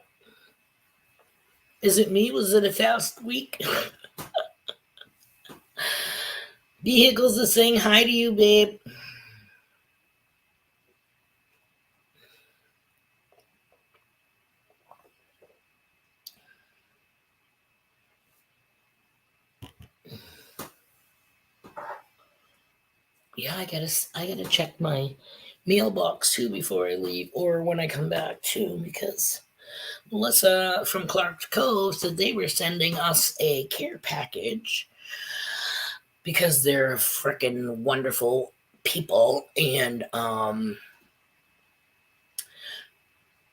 Is it me? Was it a fast week? Vehicles is saying hi to you, babe. Yeah, I gotta check my mailbox too before I leave, or when I come back too, because Melissa from Clark's Cove said they were sending us a care package because they're freaking wonderful people, and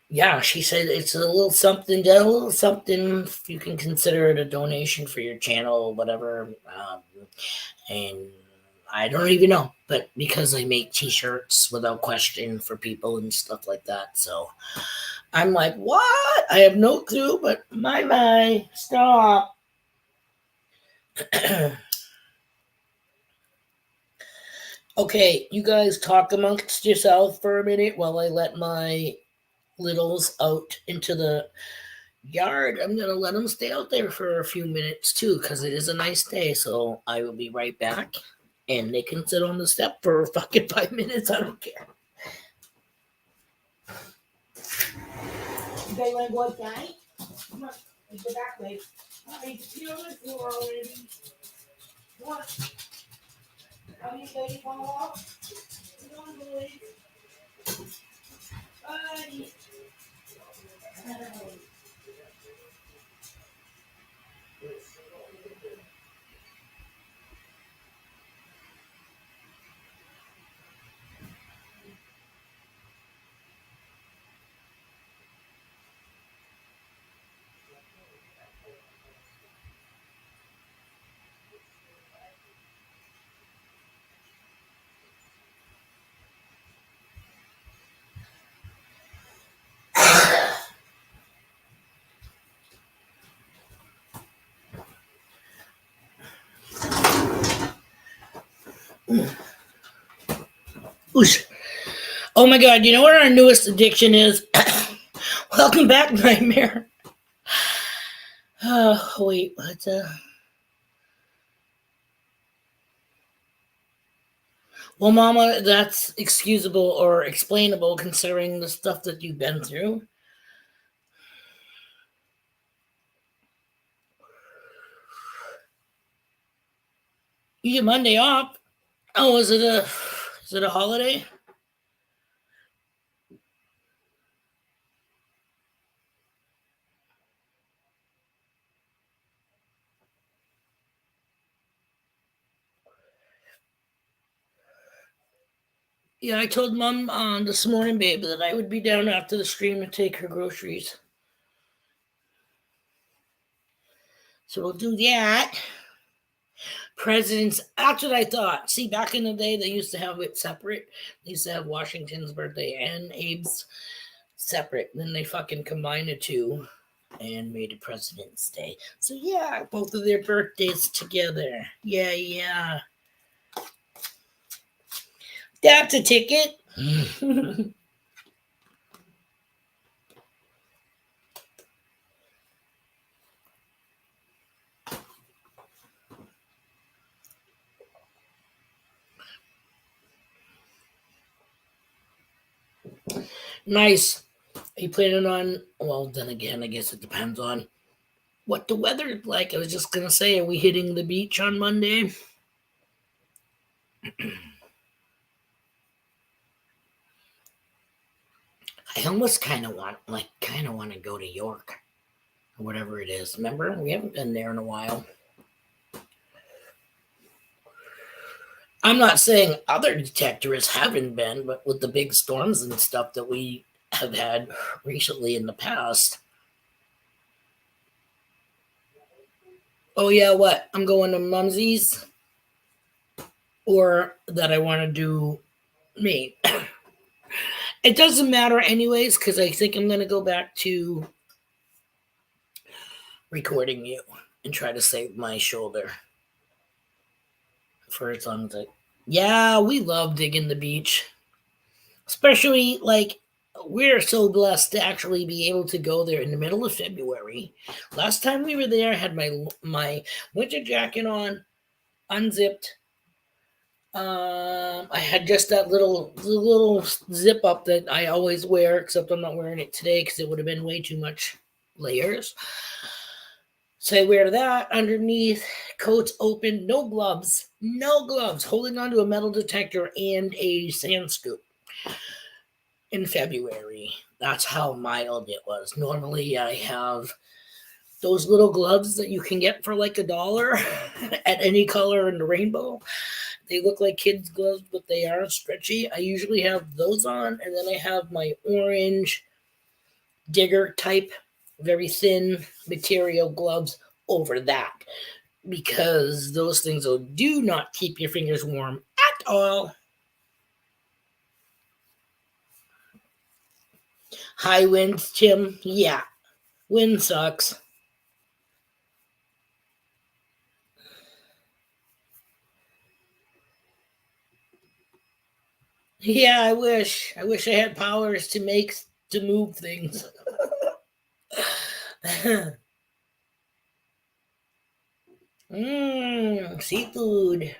yeah, she said it's a little something. You can consider it a donation for your channel, or whatever. And I don't even know, but because I make T-shirts without question for people and stuff like that, so I'm like, what? I have no clue, but my, stop. Okay, you guys talk amongst yourself for a minute while I let my littles out into the yard. I'm gonna let them stay out there for a few minutes too, because it is a nice day. So I will be right back, and they can sit on the step for fucking 5 minutes. I don't care. You guys want to go outside? Come on, let's go back way. All right, you on the floor already. Come on. How you guys want to walk? Come on, boys. Buddy. Oosh. Oh my god, you know what our newest addiction is? Welcome back, Nightmare. Oh, wait, what's Well, Mama, that's excusable or explainable considering the stuff that you've been through. You get Monday off. Oh, is it a holiday? Yeah, I told Mom this morning, babe, that I would be down after the stream to take her groceries. So we'll do that. Presidents, that's what I thought. See, back in the day, they used to have it separate. They used to have Washington's birthday and Abe's separate. Then they fucking combined the two and made it President's Day. So yeah, both of their birthdays together. Yeah. That's a ticket. Nice. Are you planning on? Well, then again, I guess it depends on what the weather is like. I was just gonna say, are we hitting the beach on Monday? I almost kind of want to go to York or whatever it is. Remember, we haven't been there in a while. I'm not saying other detectors haven't been, but with the big storms and stuff that we have had recently in the past. Oh yeah, what? I'm going to Mumsy's, or that I want to do me. It doesn't matter anyways, because I think I'm gonna go back to recording you and try to save my shoulder for as long as I. Yeah, we love digging the beach, especially like we're so blessed to actually be able to go there in the middle of February. Last time we were there, I had my winter jacket on, unzipped. I had just that little zip up that I always wear, except I'm not wearing it today because it would have been way too much layers. So I wear that underneath, coats open, no gloves, holding onto a metal detector and a sand scoop in February. That's how mild it was. Normally I have those little gloves that you can get for like $1 at any color in the rainbow. They look like kids' gloves, but they are stretchy. I usually have those on, and then I have my orange digger type, very thin material gloves over that, because those things do not keep your fingers warm at all. High winds, Tim. Yeah, wind sucks. Yeah, I wish. I wish I had powers to move things. Seafood.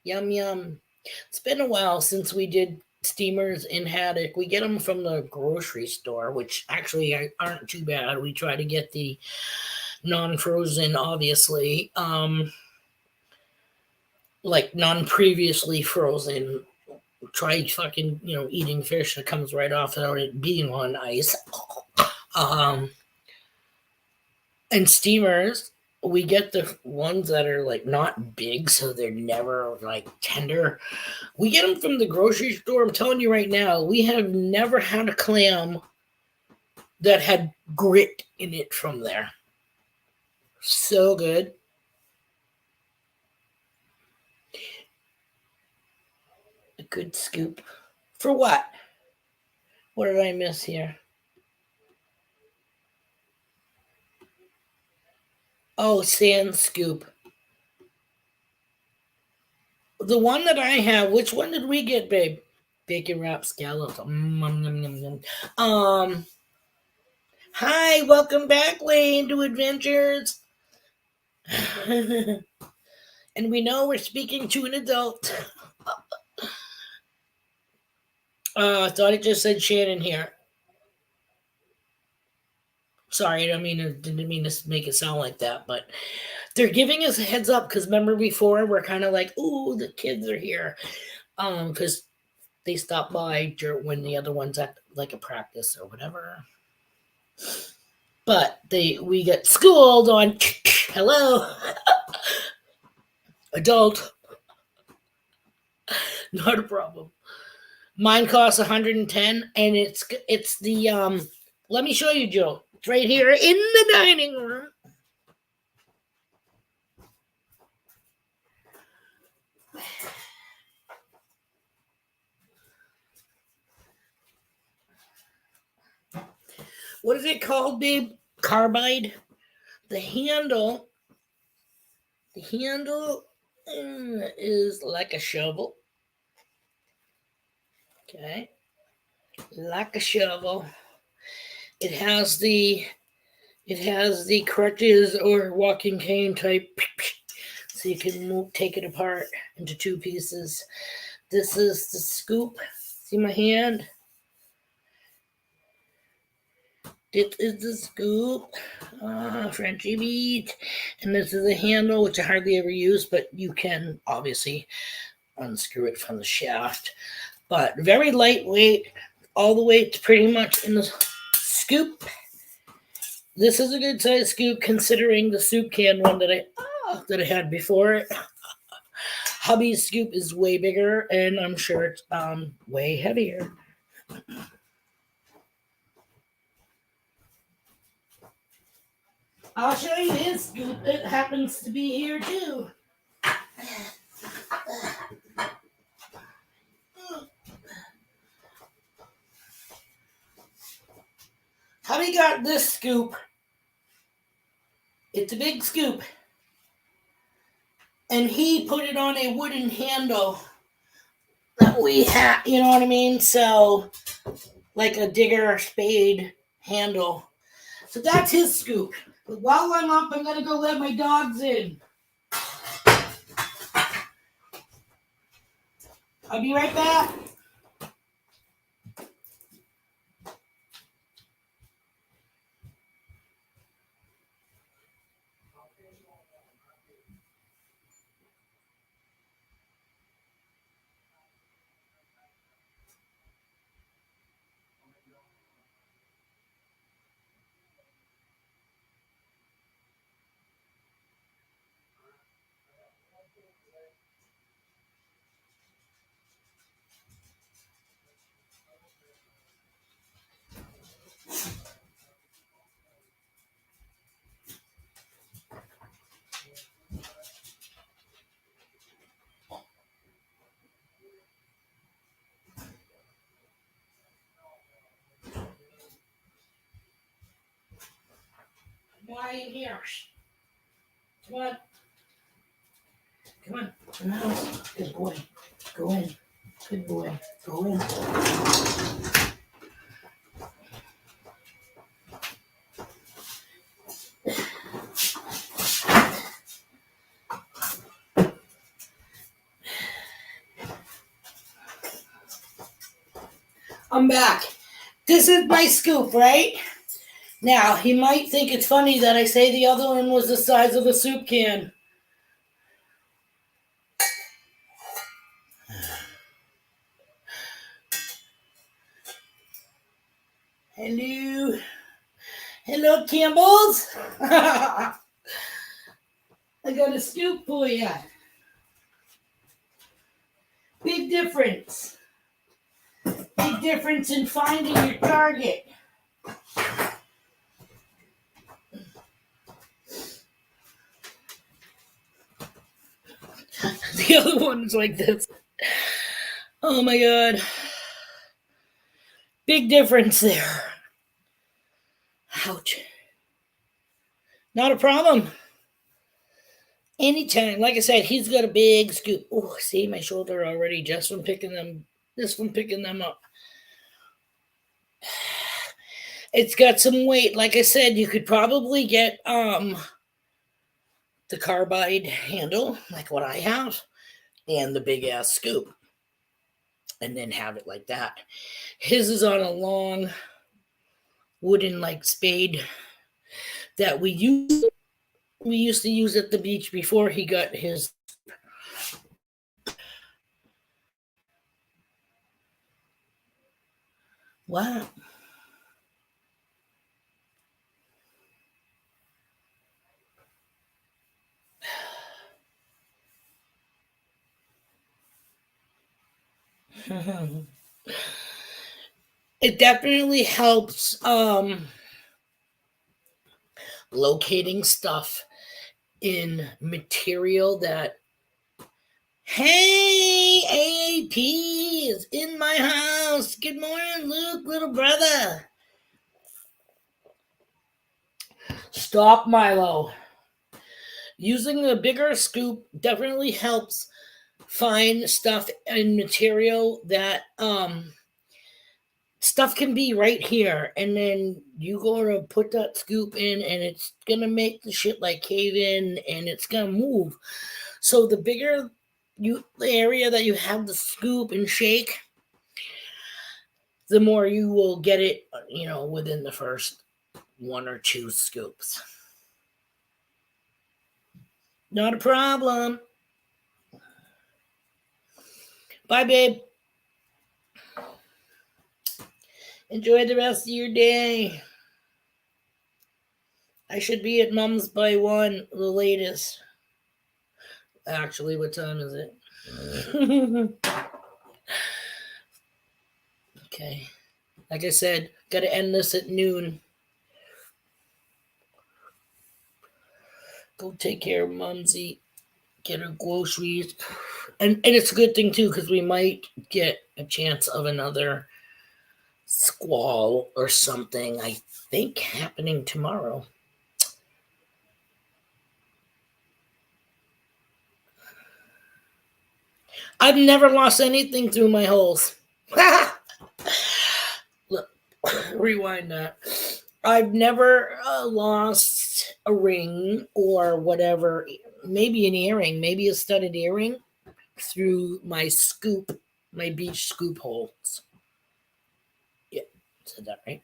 Yum yum. It's been a while since we did steamers in haddock. We get them from the grocery store, which actually aren't too bad. We try to get the non-frozen, obviously, like non-previously frozen. Try fucking eating fish that comes right off without it being on ice. Um, and steamers, we get the ones that are like not big, so they're never like tender. We get them from the grocery store. I'm telling you right now, we have never had a clam that had grit in it from there. So good. A good scoop. For what? What did I miss here? Oh, sand scoop. The one that I have, which one did we get, babe? Bacon wrapped scallops. Hi, welcome back, Lane, to Adventures. And we know we're speaking to an adult. I thought it just said Shannon here. Sorry, didn't mean to make it sound like that, but they're giving us a heads up because remember before we're kind of like, ooh, the kids are here, because they stopped by when the other one's at like a practice or whatever. But we got schooled on. Hello, adult, not a problem. Mine costs 110, and it's the Let me show you, Joe. It's right here in the dining room. what is it called, babe? Carbide. The handle. The handle is like a shovel. Okay, like a shovel. It has the crutches or walking cane type, so you can take it apart into two pieces. This is the scoop. See my hand? This is the scoop, Frenchy beat. And this is the handle, which I hardly ever use, but you can obviously unscrew it from the shaft. But very lightweight, all the weight's pretty much in the scoop. This is a good size scoop considering the soup can one that I had before. Hubby's scoop is way bigger, and I'm sure it's way heavier. I'll show you his scoop. It happens to be here too. Hubby got this scoop. It's a big scoop. And he put it on a wooden handle that we had, you know what I mean? So, like a digger or spade handle. So that's his scoop. But while I'm up, I'm going to go let my dogs in. I'll be right back. Why are you here? Come on. Come on. In the house. Good boy. Go in. Good boy. Go in. I'm back. This is my scoop, right? Now, he might think it's funny that I say the other one was the size of a soup can. Hello. Hello, Campbells. I got a scoop for you. Big difference. Big difference in finding your target. The other one's like this. Oh my God. Big difference there. Ouch. Not a problem. Anytime. Like I said, he's got a big scoop. Oh, see my shoulder already just from picking them. This from picking them up. It's got some weight. Like I said, you could probably get the carbide handle, like what I have, and the big ass scoop, and then have it like that. His is on a long wooden like spade that we used to use at the beach before he got his. Wow. It definitely helps locating stuff in material that. Hey, AAP is in my house. Good morning, Luke, little brother. Stop, Milo. Using a bigger scoop definitely helps find stuff and material that stuff can be right here, and then you go to put that scoop in and it's gonna make the shit like cave in and it's gonna move. So the bigger the area that you have the scoop and shake, the more you will get it, within the first one or two scoops. Not a problem. Bye, babe. Enjoy the rest of your day. I should be at Mom's by 1, the latest. Actually, what time is it? Okay. Like I said, gotta end this at noon. Go take care of Mumsy. Get her groceries. And it's a good thing, too, because we might get a chance of another squall or something, I think, happening tomorrow. I've never lost anything through my holes. Look, rewind that. I've never lost a ring or whatever, maybe an earring, maybe a studded earring through my beach scoop holes. Yeah, said that right.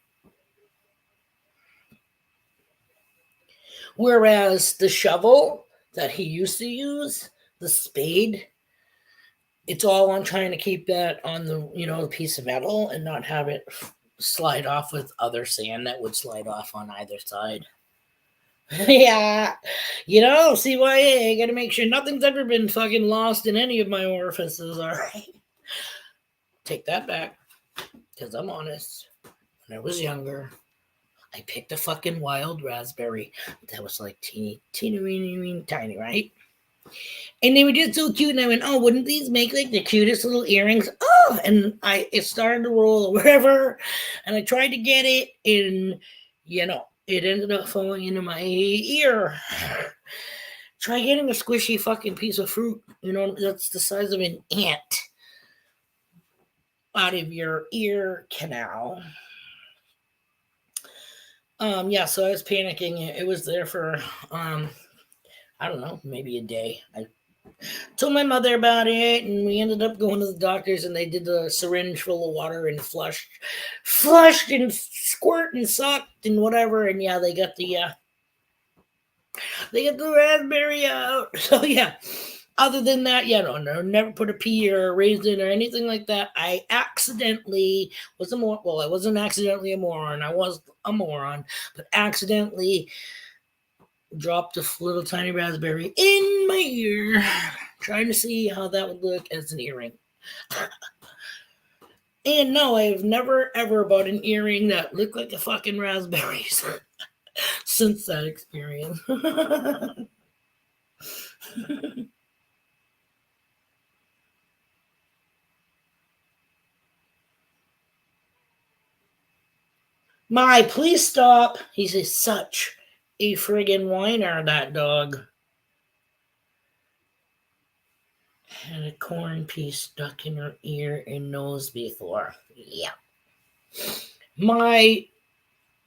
Whereas the shovel that he used to use, the spade, it's all on trying to keep that on the piece of metal and not have it slide off with other sand that would slide off on either side. Yeah, CYA, I gotta make sure nothing's ever been fucking lost in any of my orifices, alright? Take that back, because I'm honest. When I was younger, I picked a fucking wild raspberry that was like teeny, tiny, right? And they were just so cute, and I went, oh, wouldn't these make like the cutest little earrings? Oh, and it started to roll wherever, and I tried to get it, and it ended up falling into my ear. Try getting a squishy fucking piece of fruit, that's the size of an ant out of your ear canal. Yeah, so I was panicking. It was there for I don't know, maybe a day. I told my mother about it, and we ended up going to the doctors, and they did the syringe full of water and flushed and squirt and sucked and whatever, and yeah, they got the raspberry out. So yeah, other than that, yeah, no, never put a pea or a raisin or anything like that. I accidentally was I wasn't accidentally a moron. I was a moron, but accidentally dropped a little tiny raspberry in my ear, trying to see how that would look as an earring. And no, I've never ever bought an earring that looked like a fucking raspberry since that experience. Please stop. He's such a friggin' whiner, that dog. Had a corn piece stuck in her ear and nose before. Yeah. My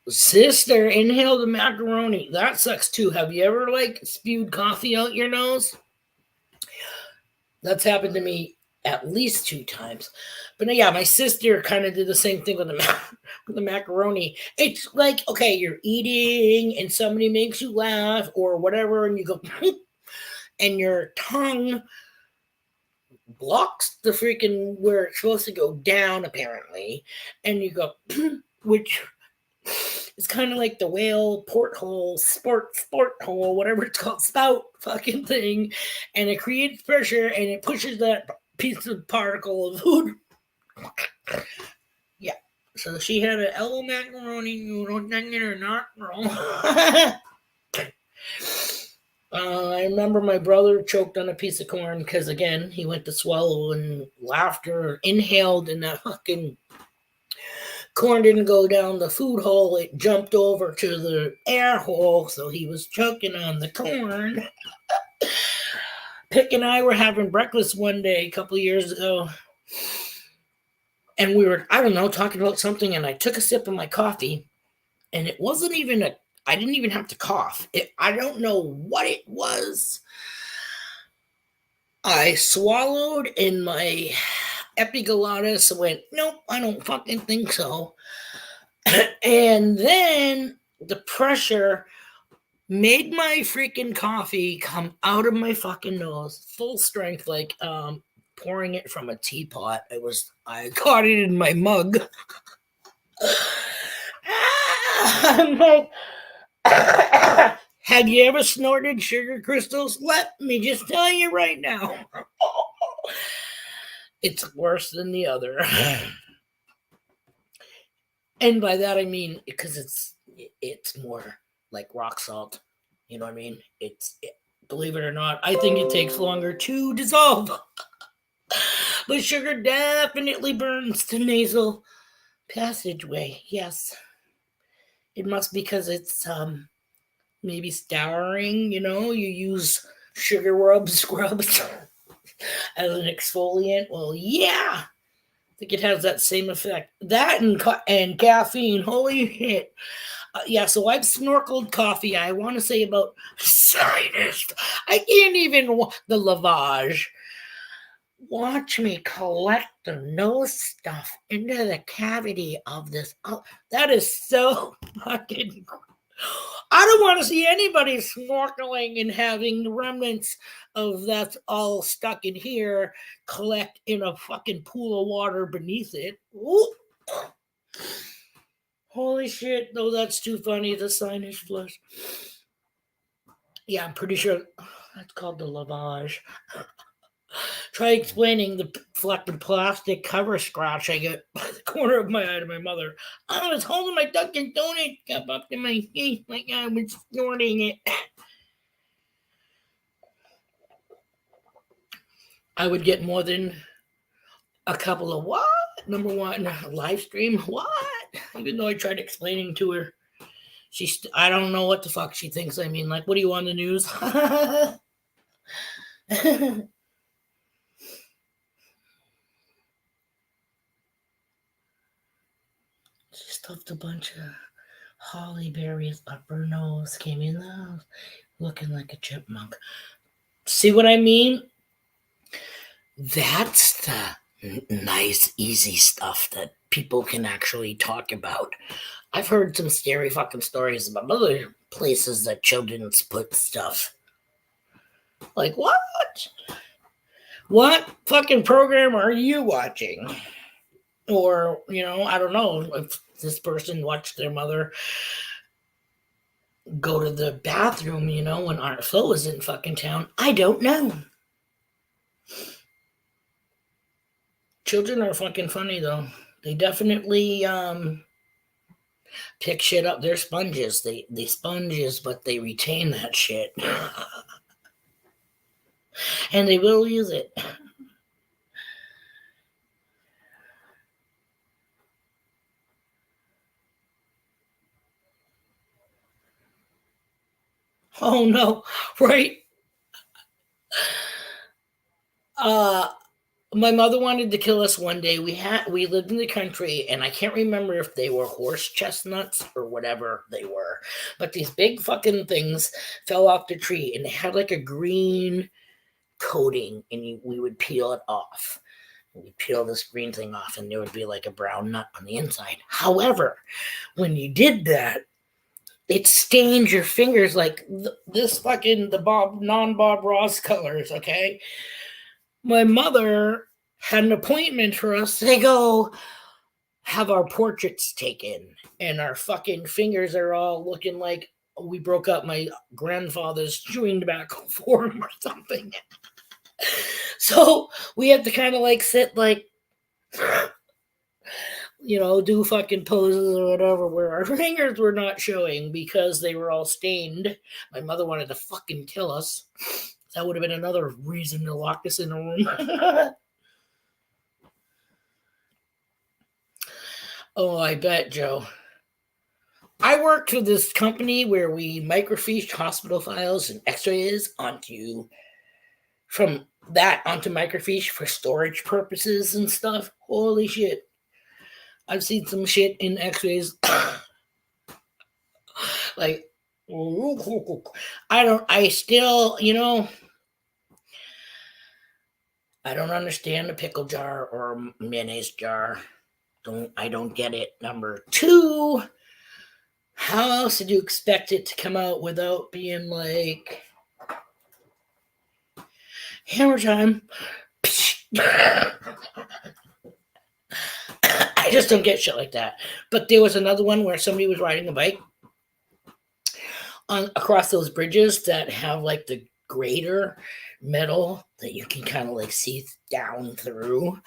sister inhaled the macaroni. That sucks too. Have you ever spewed coffee out your nose? That's happened to me at least 2 times. But yeah, my sister kind of did the same thing with the macaroni. It's like, okay, you're eating and somebody makes you laugh or whatever, and you go, and your tongue blocks the freaking where it's supposed to go down, apparently, and you go, which is kind of like the whale porthole, sport hole, whatever it's called, spout fucking thing, and it creates pressure and it pushes that piece of particle of food. Yeah. So she had an elbow macaroni noodle thing in her nostril. I remember my brother choked on a piece of corn because, again, he went to swallow and laughter inhaled in that fucking corn didn't go down the food hole, it jumped over to the air hole, so he was choking on the corn. Pick and I were having breakfast one day a couple years ago, and we were, I don't know, talking about something, and I took a sip of my coffee, and it wasn't even I didn't even have to cough. I don't know what it was. I swallowed, and my epiglottis went, nope, I don't fucking think so. And then the pressure made my freaking coffee come out of my fucking nose, full strength, like pouring it from a teapot. I caught it in my mug. I'm like, have you ever snorted sugar crystals? Let me just tell you right now, it's worse than the other. And by that I mean because it's more like rock salt. You know what I mean? Believe it or not, I think it takes longer to dissolve. But sugar definitely burns the nasal passageway. Yes. It must because it's maybe scouring, you use sugar scrubs as an exfoliant. Well, yeah. I think it has that same effect. That and caffeine. Holy shit. Yeah, so I've snorkeled coffee. I want to say about sinus. I can't even the lavage. Watch me collect the nose stuff into the cavity of this. Oh, that is so fucking. I don't want to see anybody snorkeling and having the remnants of that's all stuck in here collect in a fucking pool of water beneath it. Ooh. Holy shit, no, that's too funny. The sinus flush. Yeah, I'm pretty sure that's called the lavage. Try explaining the fucking plastic cover scratch I get by the corner of my eye to my mother. I was holding my Dunkin' Donut cup up to my face like I was snorting it. I would get more than a couple of what? Number one, live stream. What? Even though I tried explaining to her. I don't know what the fuck she thinks. I mean, like, what do you want on the news? She stuffed a bunch of holly berries up her nose, came in the house looking like a chipmunk. See what I mean? That's the nice, easy stuff that people can actually talk about. I've heard some scary fucking stories about other places that children's put stuff. Like, what? What fucking program are you watching? Or, I don't know if this person watched their mother go to the bathroom, when Aunt Flo was in fucking town. I don't know. Children are fucking funny, though. They definitely pick shit up. They're sponges. They sponges, but they retain that shit. And they will use it. Oh no, right? My mother wanted to kill us one day. We lived in the country, and I can't remember if they were horse chestnuts or whatever they were. But these big fucking things fell off the tree, and they had like a green coating, and we would peel it off. We'd peel this green thing off, and there would be like a brown nut on the inside. However, when you did that, it stained your fingers like this fucking non-Bob Ross colors, okay? My mother had an appointment for us to go have our portraits taken, and our fucking fingers are all looking like we broke up my grandfather's chewing tobacco form or something. So we had to kind of like sit like, do fucking poses or whatever where our fingers were not showing because they were all stained. My mother wanted to fucking kill us. That would have been another reason to lock us in a room. Oh, I bet, Joe. I worked for this company where we microfiched hospital files and x-rays onto from that onto microfiche for storage purposes and stuff. Holy shit. I've seen some shit in x-rays. Like I still, I don't understand a pickle jar or a mayonnaise jar. I don't get it. Number two, how else did you expect it to come out without being like hammer time? I just don't get shit like that. But there was another one where somebody was riding a bike across those bridges that have like the grater metal that you can kind of like see down through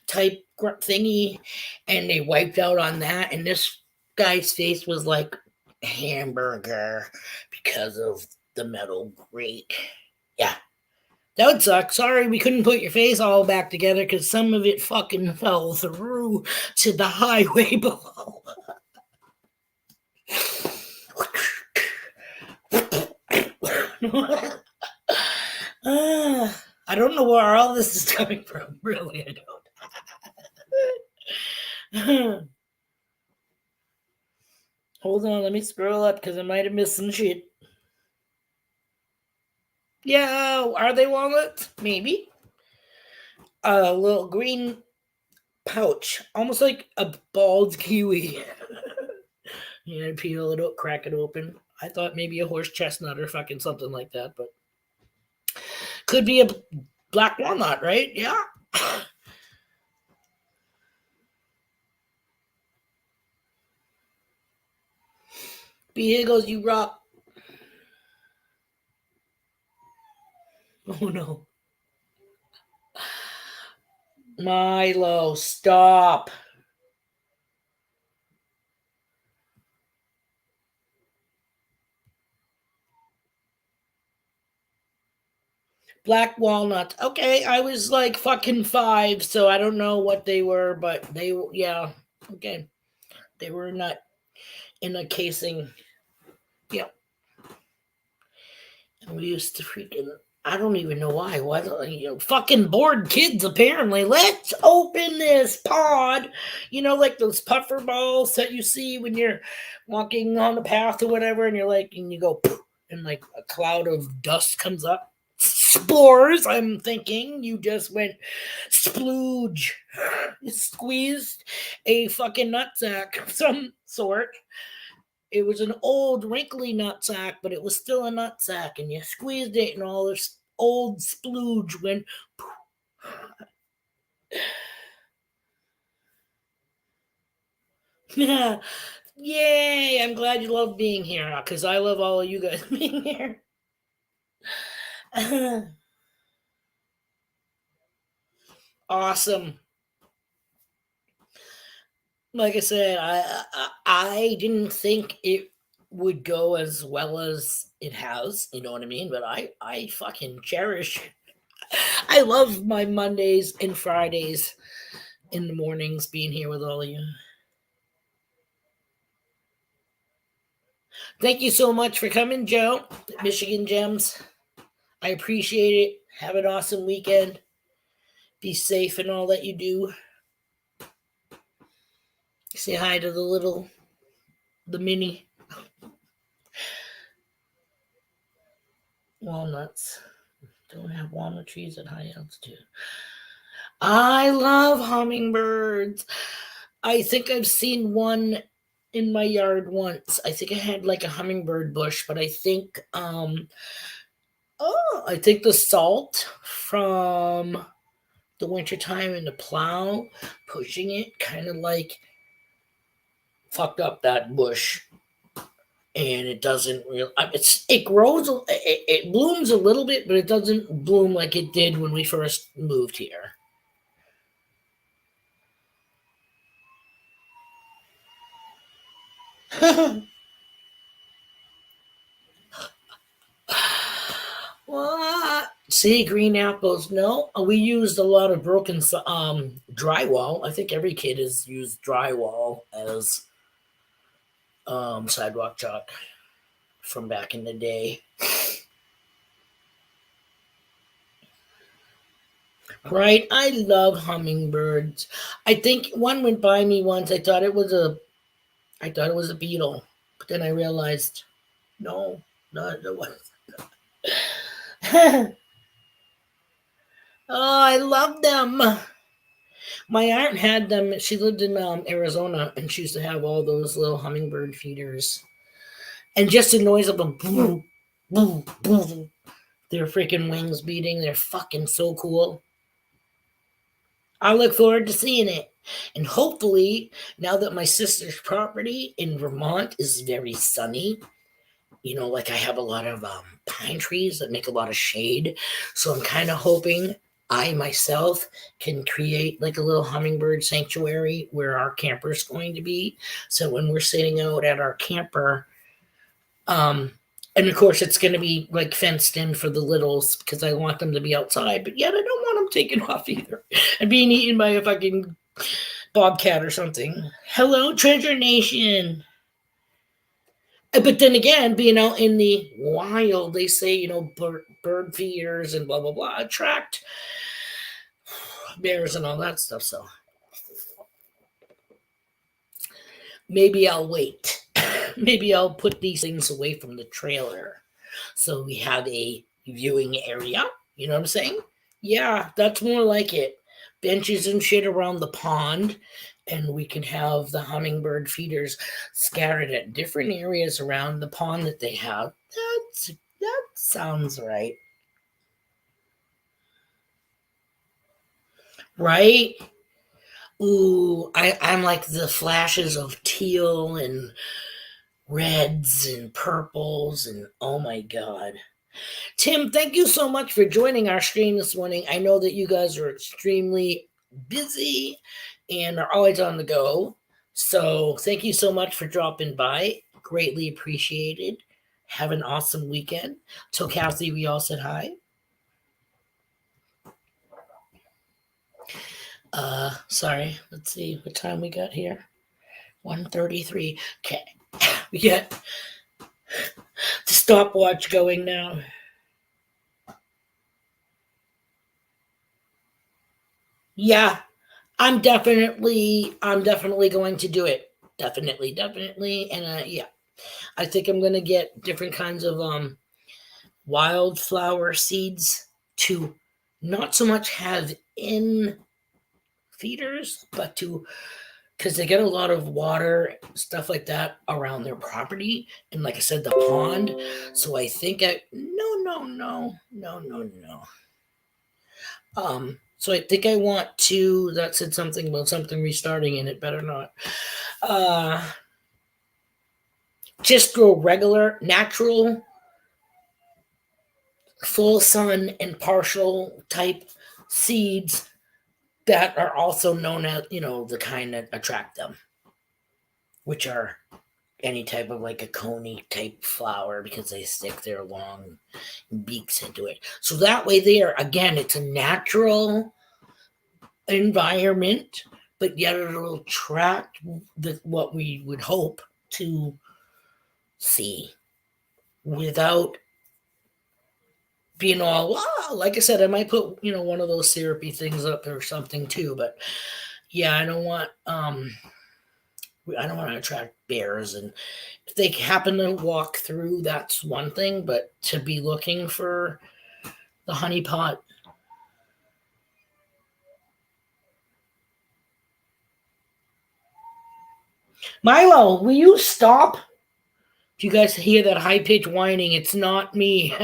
type thingy, and they wiped out on that, and this guy's face was like hamburger because of the metal grate. Yeah, that would suck. Sorry we couldn't put your face all back together because some of it fucking fell through to the highway below. I don't know where all this is coming from. Really, I don't. Hold on, let me scroll up because I might have missed some shit. Yeah, are they walnuts? Maybe. A little green pouch, almost like a bald kiwi. You peel it up, crack it open. I thought maybe a horse chestnut or fucking something like that, but could be a black walnut, right? Yeah. Beagles, you rock. Oh no. Milo, stop. Black walnut. Okay, I was like fucking 5, so I don't know what they were, but they, yeah. Okay. They were not in a casing. Yep. And we used to freaking, I don't even know why. Why fucking bored kids apparently. Let's open this pod. Like those puffer balls that you see when you're walking on the path or whatever, and you're like, and you go, and like a cloud of dust comes up. Spores, I'm thinking. You just went splooge. Squeezed a fucking nutsack of some sort. It was an old wrinkly nutsack, but it was still a nutsack, and you squeezed it, and all this old splooge went. Yeah, yay! I'm glad you love being here because I love all of you guys being here. Awesome. Like I said, I didn't think it would go as well as it has. You know what I mean? But I fucking cherish. I love my Mondays and Fridays in the mornings being here with all of you. Thank you so much for coming, Joe. Michigan Gems. I appreciate it. Have an awesome weekend. Be safe in all that you do. Say hi to the mini walnuts. Don't have walnut trees at high altitude. I love hummingbirds. I think I've seen one in my yard once. I think I had like a hummingbird bush, but I think the salt from the wintertime and the plow pushing it kind of like fucked up that bush, and it doesn't really, it grows, it blooms a little bit, but it doesn't bloom like it did when we first moved here. What? See, green apples. No, we used a lot of broken drywall. I think every kid has used drywall as sidewalk chalk from back in the day. Right? I love hummingbirds. I think one went by me once. I thought it was a beetle, but then I realized no, not it was. Oh, I love them. My aunt had them. She lived in Arizona, and she used to have all those little hummingbird feeders. And just the noise of them, boom, boom, boom, their freaking wings beating. They're fucking so cool. I look forward to seeing it. And hopefully, now that my sister's property in Vermont is very sunny, like I have a lot of pine trees that make a lot of shade. So I'm kind of hoping I myself can create like a little hummingbird sanctuary where our camper is going to be. So when we're sitting out at our camper, um, and of course it's going to be like fenced in for the littles because I want them to be outside, but yet I don't want them taken off either and being eaten by a fucking bobcat or something. Hello, Treasure Nation. But then again, being out in the wild, they say, bird feeders and blah, blah, blah attract bears and all that stuff. So maybe I'll wait. Maybe I'll put these things away from the trailer. So we have a viewing area. You know what I'm saying? Yeah, that's more like it. Benches and shit around the pond. And we can have the hummingbird feeders scattered at different areas around the pond that they have. That sounds right. Right? Ooh, I'm like the flashes of teal and reds and purples and oh my god. Tim, thank you so much for joining our stream this morning. I know that you guys are extremely busy and are always on the go. So thank you so much for dropping by. Greatly appreciated. Have an awesome weekend. So Kathy, we all said hi. Sorry. Let's see what time we got here. 1:33. Okay. We got the stopwatch going now. Yeah, I'm definitely going to do it. Definitely, and yeah, I think I'm gonna get different kinds of wildflower seeds to not so much have in feeders, but to because they get a lot of water, stuff like that around their property, and like I said, the pond. So I think no. So I think I want to. That said something about something restarting, and it better not. Uh, just grow regular, natural, full sun and partial type seeds that are also known as the kind that attract them, which are any type of like a coney type flower because they stick their long beaks into it. So that way, there again, it's a natural environment, but yet it'll attract what we would hope to see without being all like I said, I might put one of those syrupy things up or something too. But yeah, I don't want to attract bears, and if they happen to walk through, that's one thing. But to be looking for the honey pot. Milo, will you stop? If you guys hear that high pitched whining, it's not me.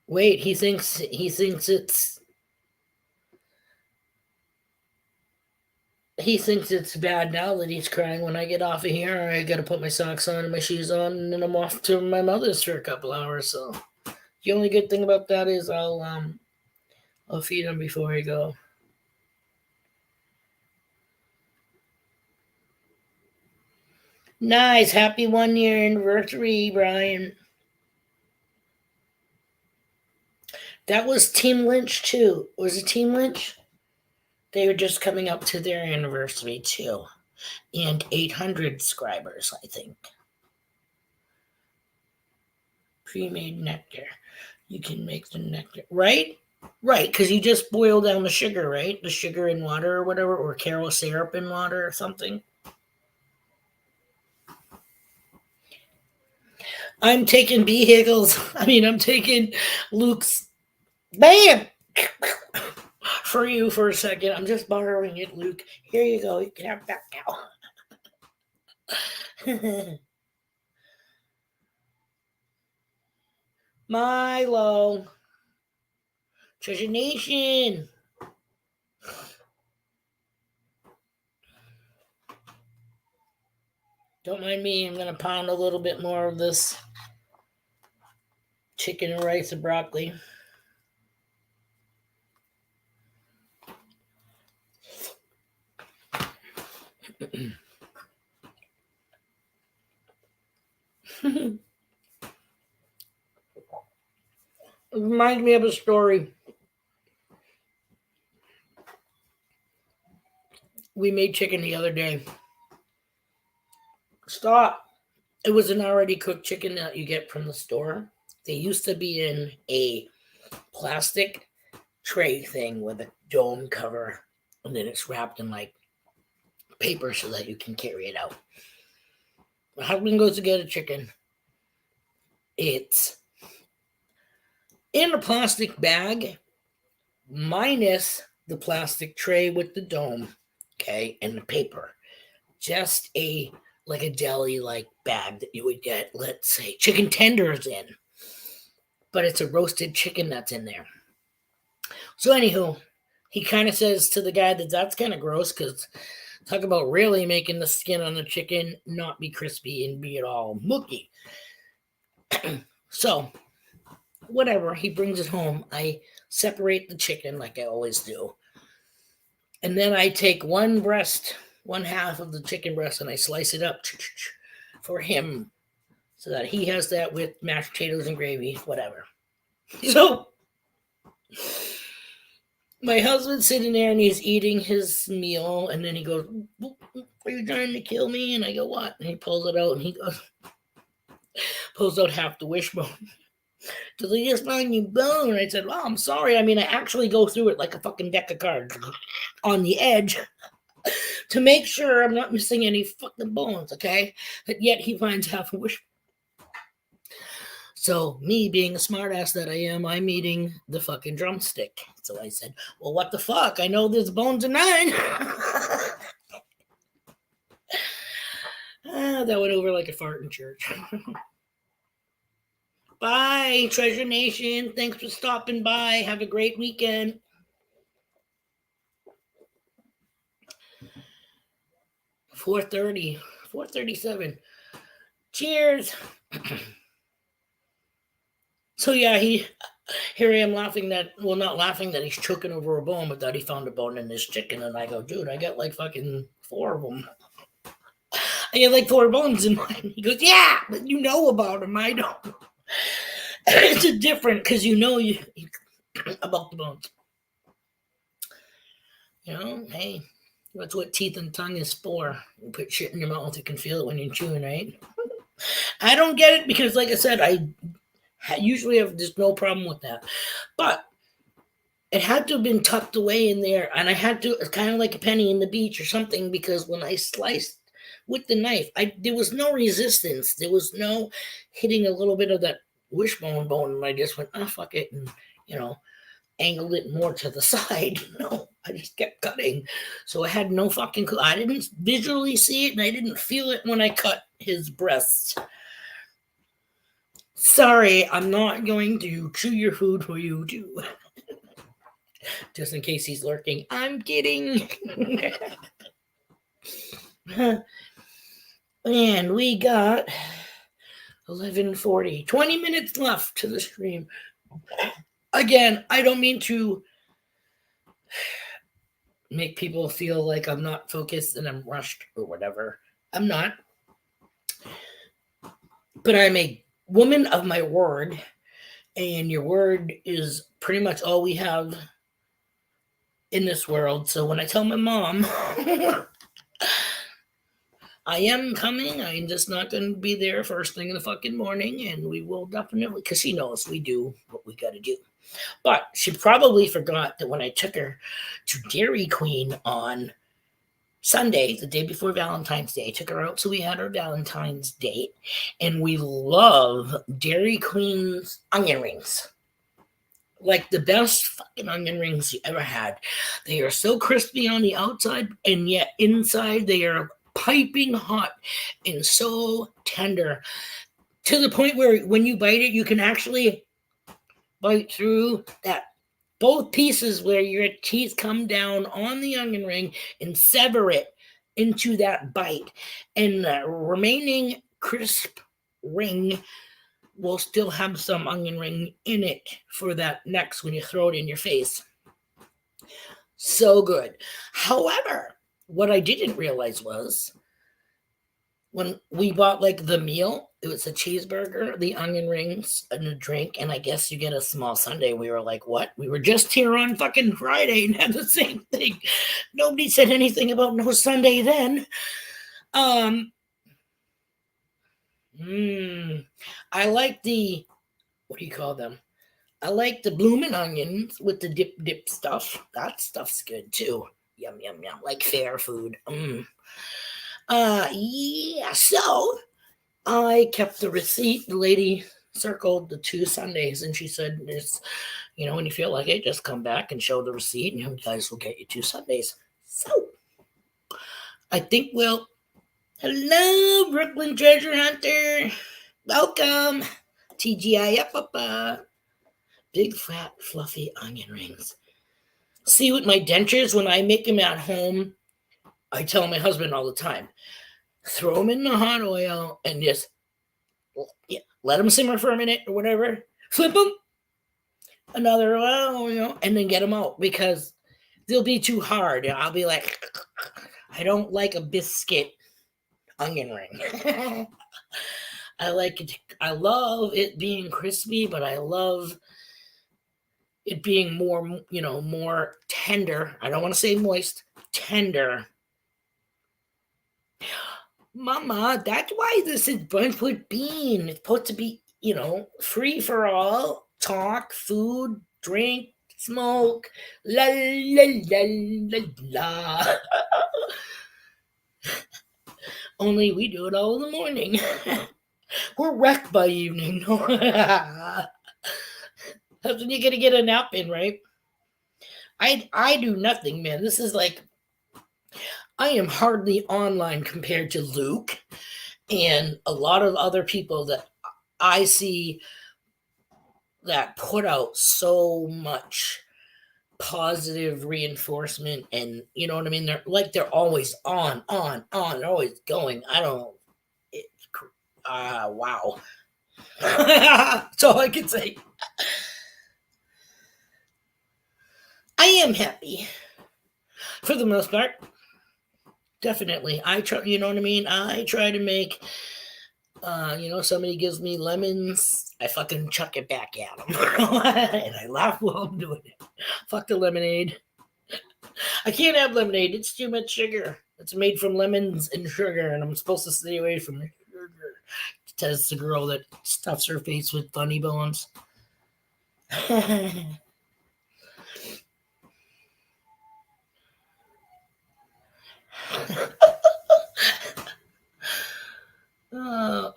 Wait, he thinks it's bad now that he's crying. When I get off of here, I gotta put my socks on and my shoes on, and then I'm off to my mother's for a couple hours. So the only good thing about that is I'll feed him before I go. Nice. Happy 1 year anniversary, Brian. That was Team Lynch too. Was it Team Lynch? They were just coming up to their anniversary too. And 800 subscribers, I think. Pre-made nectar. You can make the nectar, right? Right, because you just boil down the sugar, right? The sugar in water or whatever, or carob syrup in water or something. I'm taking vehicles. I'm taking Luke's. Bam! For you for a second. I'm just borrowing it, Luke. Here you go. You can have that now. Milo. Treasure Nation. Don't mind me. I'm going to pound a little bit more of this chicken and rice and broccoli. It reminds me of a story. We made chicken the other day. Stop. It was an already cooked chicken that you get from the store. They used to be in a plastic tray thing with a dome cover, and then it's wrapped in like paper so that you can carry it out. My husband goes to get a chicken. It's in a plastic bag, minus the plastic tray with the dome, okay, and the paper. Just a deli like bag that you would get, let's say, chicken tenders in. But it's a roasted chicken that's in there. So anywho, he kind of says to the guy that that's kind of gross because talk about really making the skin on the chicken not be crispy and be at all mooky. So whatever, he brings it home. I separate the chicken like I always do. And then I take one half of the chicken breast, and I slice it up for him so that he has that with mashed potatoes and gravy, whatever. So my husband's sitting there and he's eating his meal, and then he goes, "Are you trying to kill me?" And I go, "What?" And he pulls it out and he goes, pulls out half the wishbone. Does he just find you bone? And I said, "Well, I'm sorry. I actually go through it like a fucking deck of cards on the edge to make sure I'm not missing any fucking bones, okay?" But yet he finds half a wishbone. So me being a smartass that I am, I'm eating the fucking drumstick. So I said, "Well, what the fuck? I know there's bones in mine." That went over like a fart in church. Bye, Treasure Nation. Thanks for stopping by. Have a great weekend. 4:30, 4:37. Cheers. So yeah, here I am laughing not laughing that he's choking over a bone, but that he found a bone in this chicken. And I go, "Dude, I got like fucking 4 of them. I got like 4 bones in mine." He goes, "Yeah, but you know about them. I don't." It's different because you know you about the bones. Hey, that's what teeth and tongue is for. You put shit in your mouth, you can feel it when you're chewing, right? I don't get it because, like I said, I usually have just no problem with that. But it had to have been tucked away in there, and I had to, kind of like a penny in the beach or something, because when I sliced with the knife, there was no resistance. There was no hitting a little bit of that wishbone bone, and I just went, "Oh, fuck it," and angled it more to the side. I just kept cutting. So I had no fucking clue. I didn't visually see it, and I didn't feel it when I cut his breasts. Sorry, I'm not going to chew your food for you too. Just in case he's lurking. I'm kidding. And we got 11:40. 20 minutes left to the stream. Again, I don't mean to make people feel like I'm not focused and I'm rushed or whatever. I'm not. But I'm a woman of my word, and your word is pretty much all we have in this world. So when I tell my mom I am coming, I'm just not going to be there first thing in the fucking morning, and we will definitely, because she knows we do what we got to do. But she probably forgot that when I took her to Dairy Queen on Sunday, the day before Valentine's Day, I took her out, so we had our Valentine's date, and we love Dairy Queen's onion rings. Like the best fucking onion rings you ever had. They are so crispy on the outside, and yet inside they are piping hot and so tender to the point where when you bite it, you can actually bite through that both pieces where your teeth come down on the onion ring and sever it into that bite, and the remaining crisp ring will still have some onion ring in it for that next when you throw it in your face. So good. However, what I didn't realize was when we bought like the meal, it was a cheeseburger, the onion rings, and a drink, and I guess you get a small sundae. We were like, what? We were just here on fucking Friday and had the same thing. Nobody said anything about no sundae then. Um, I like the, what do you call them? I like the bloomin' onions with the dip stuff. That stuff's good too. Yum yum yum, like fair food. Yeah. So I kept the receipt. The lady circled the 2 Sundays, and she said, "There's, when you feel like it, just come back and show the receipt, and you guys will get you 2 Sundays." So I think we'll. Hello, Brooklyn Treasure Hunter. Welcome. TGIF. Big fat fluffy onion rings. See, with my dentures, when I make them at home, I tell my husband all the time, throw them in the hot oil and just let them simmer for a minute or whatever. Flip them another oil, and then get them out because they'll be too hard. And I'll be like, I don't like a biscuit onion ring. I like it. I love it being crispy, but I love it being more tender. I don't want to say moist, tender. Mama, that's why this is Brunch with Bean. It's supposed to be, free for all. Talk, food, drink, smoke. La la la la la. Only we do it all in the morning. We're wrecked by evening. That's when you're gonna get a nap in, right? I do nothing, man. This is like I am hardly online compared to Luke and a lot of other people that I see that put out so much positive reinforcement, and you know what I mean? They're always on, they're always going. I don't it's wow. That's all I can say. I am happy for the most part. Definitely. I try, you know what I mean? I try to make somebody gives me lemons, I fucking chuck it back at them. And I laugh while I'm doing it. Fuck the lemonade. I can't have lemonade. It's too much sugar. It's made from lemons and sugar, and I'm supposed to stay away from the sugar. Says the girl that stuffs her face with funny bones.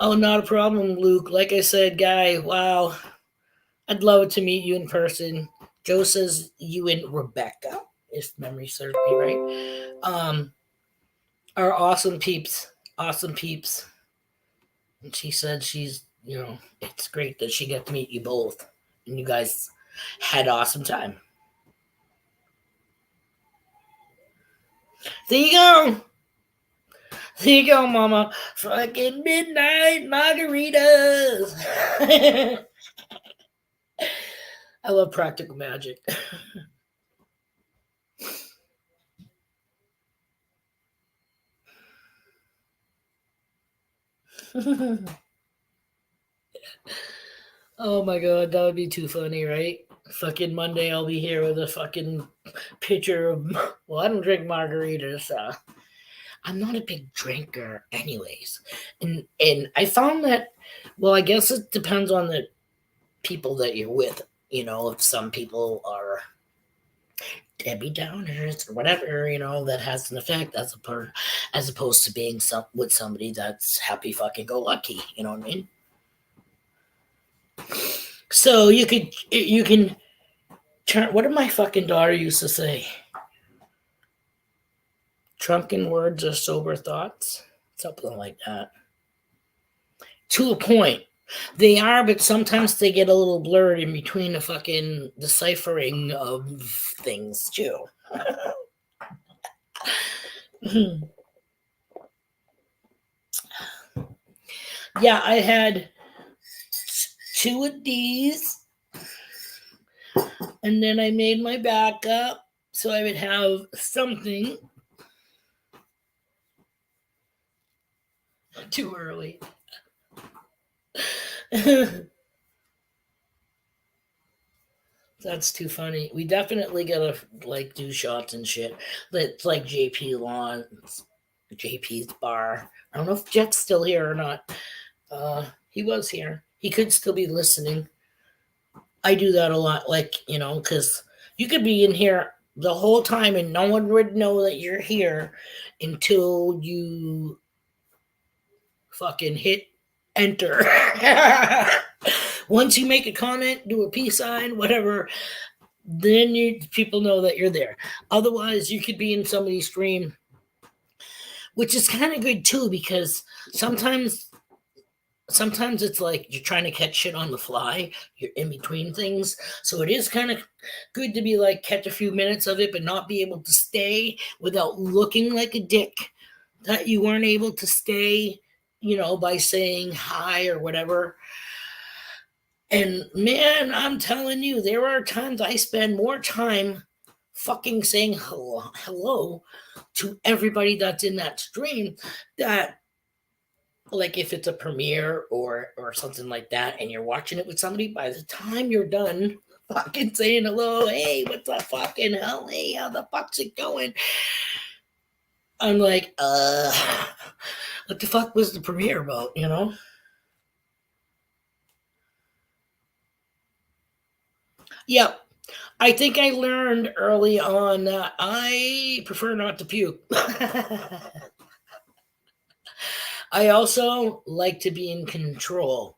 Oh, not a problem, Luke. Like I said, Guy, wow. I'd love to meet you in person. Joe says you and Rebecca, if memory serves me right, are awesome peeps. Awesome peeps. And she said it's great that she got to meet you both. And you guys had awesome time. There you go. There you go, Mama. Fucking midnight margaritas. I love practical magic. Oh my god, that would be too funny, right? Fucking Monday, I'll be here with a fucking pitcher of. Well, I don't drink margaritas. I'm not a big drinker, anyways, and I found that. Well, I guess it depends on the people that you're with. You know, if some people are Debbie Downers or whatever, that has an effect as opposed to being with somebody that's happy fucking go lucky. You know what I mean? So you can turn. What did my fucking daughter used to say? Drunken words are sober thoughts, something like that. To a point. They are, but sometimes they get a little blurred in between the fucking deciphering of things too. Yeah, I had two of these, and then I made my backup so I would have something. Too early. That's too funny. We definitely gotta like do shots and shit. It's like JP Lawns, JP's bar. I don't know if Jeff's still here or not. He was here. He could still be listening. I do that a lot, like, because you could be in here the whole time and no one would know that you're here until you fucking hit enter. Once you make a comment, do a peace sign, whatever, then people know that you're there. Otherwise, you could be in somebody's stream, which is kind of good too, because sometimes sometimes it's like you're trying to catch shit on the fly. You're in between things. So it is kind of good to be like catch a few minutes of it, but not be able to stay without looking like a dick that you weren't able to stay, by saying hi or whatever. And man, I'm telling you, there are times I spend more time fucking saying hello to everybody that's in that stream, that like if it's a premiere or something like that and you're watching it with somebody, by the time you're done fucking saying hello, hey, what's the fucking hell, hey, how the fuck's it going, I'm like, what the fuck was the premiere about? Yep. I think I learned early on that I prefer not to puke. I also like to be in control.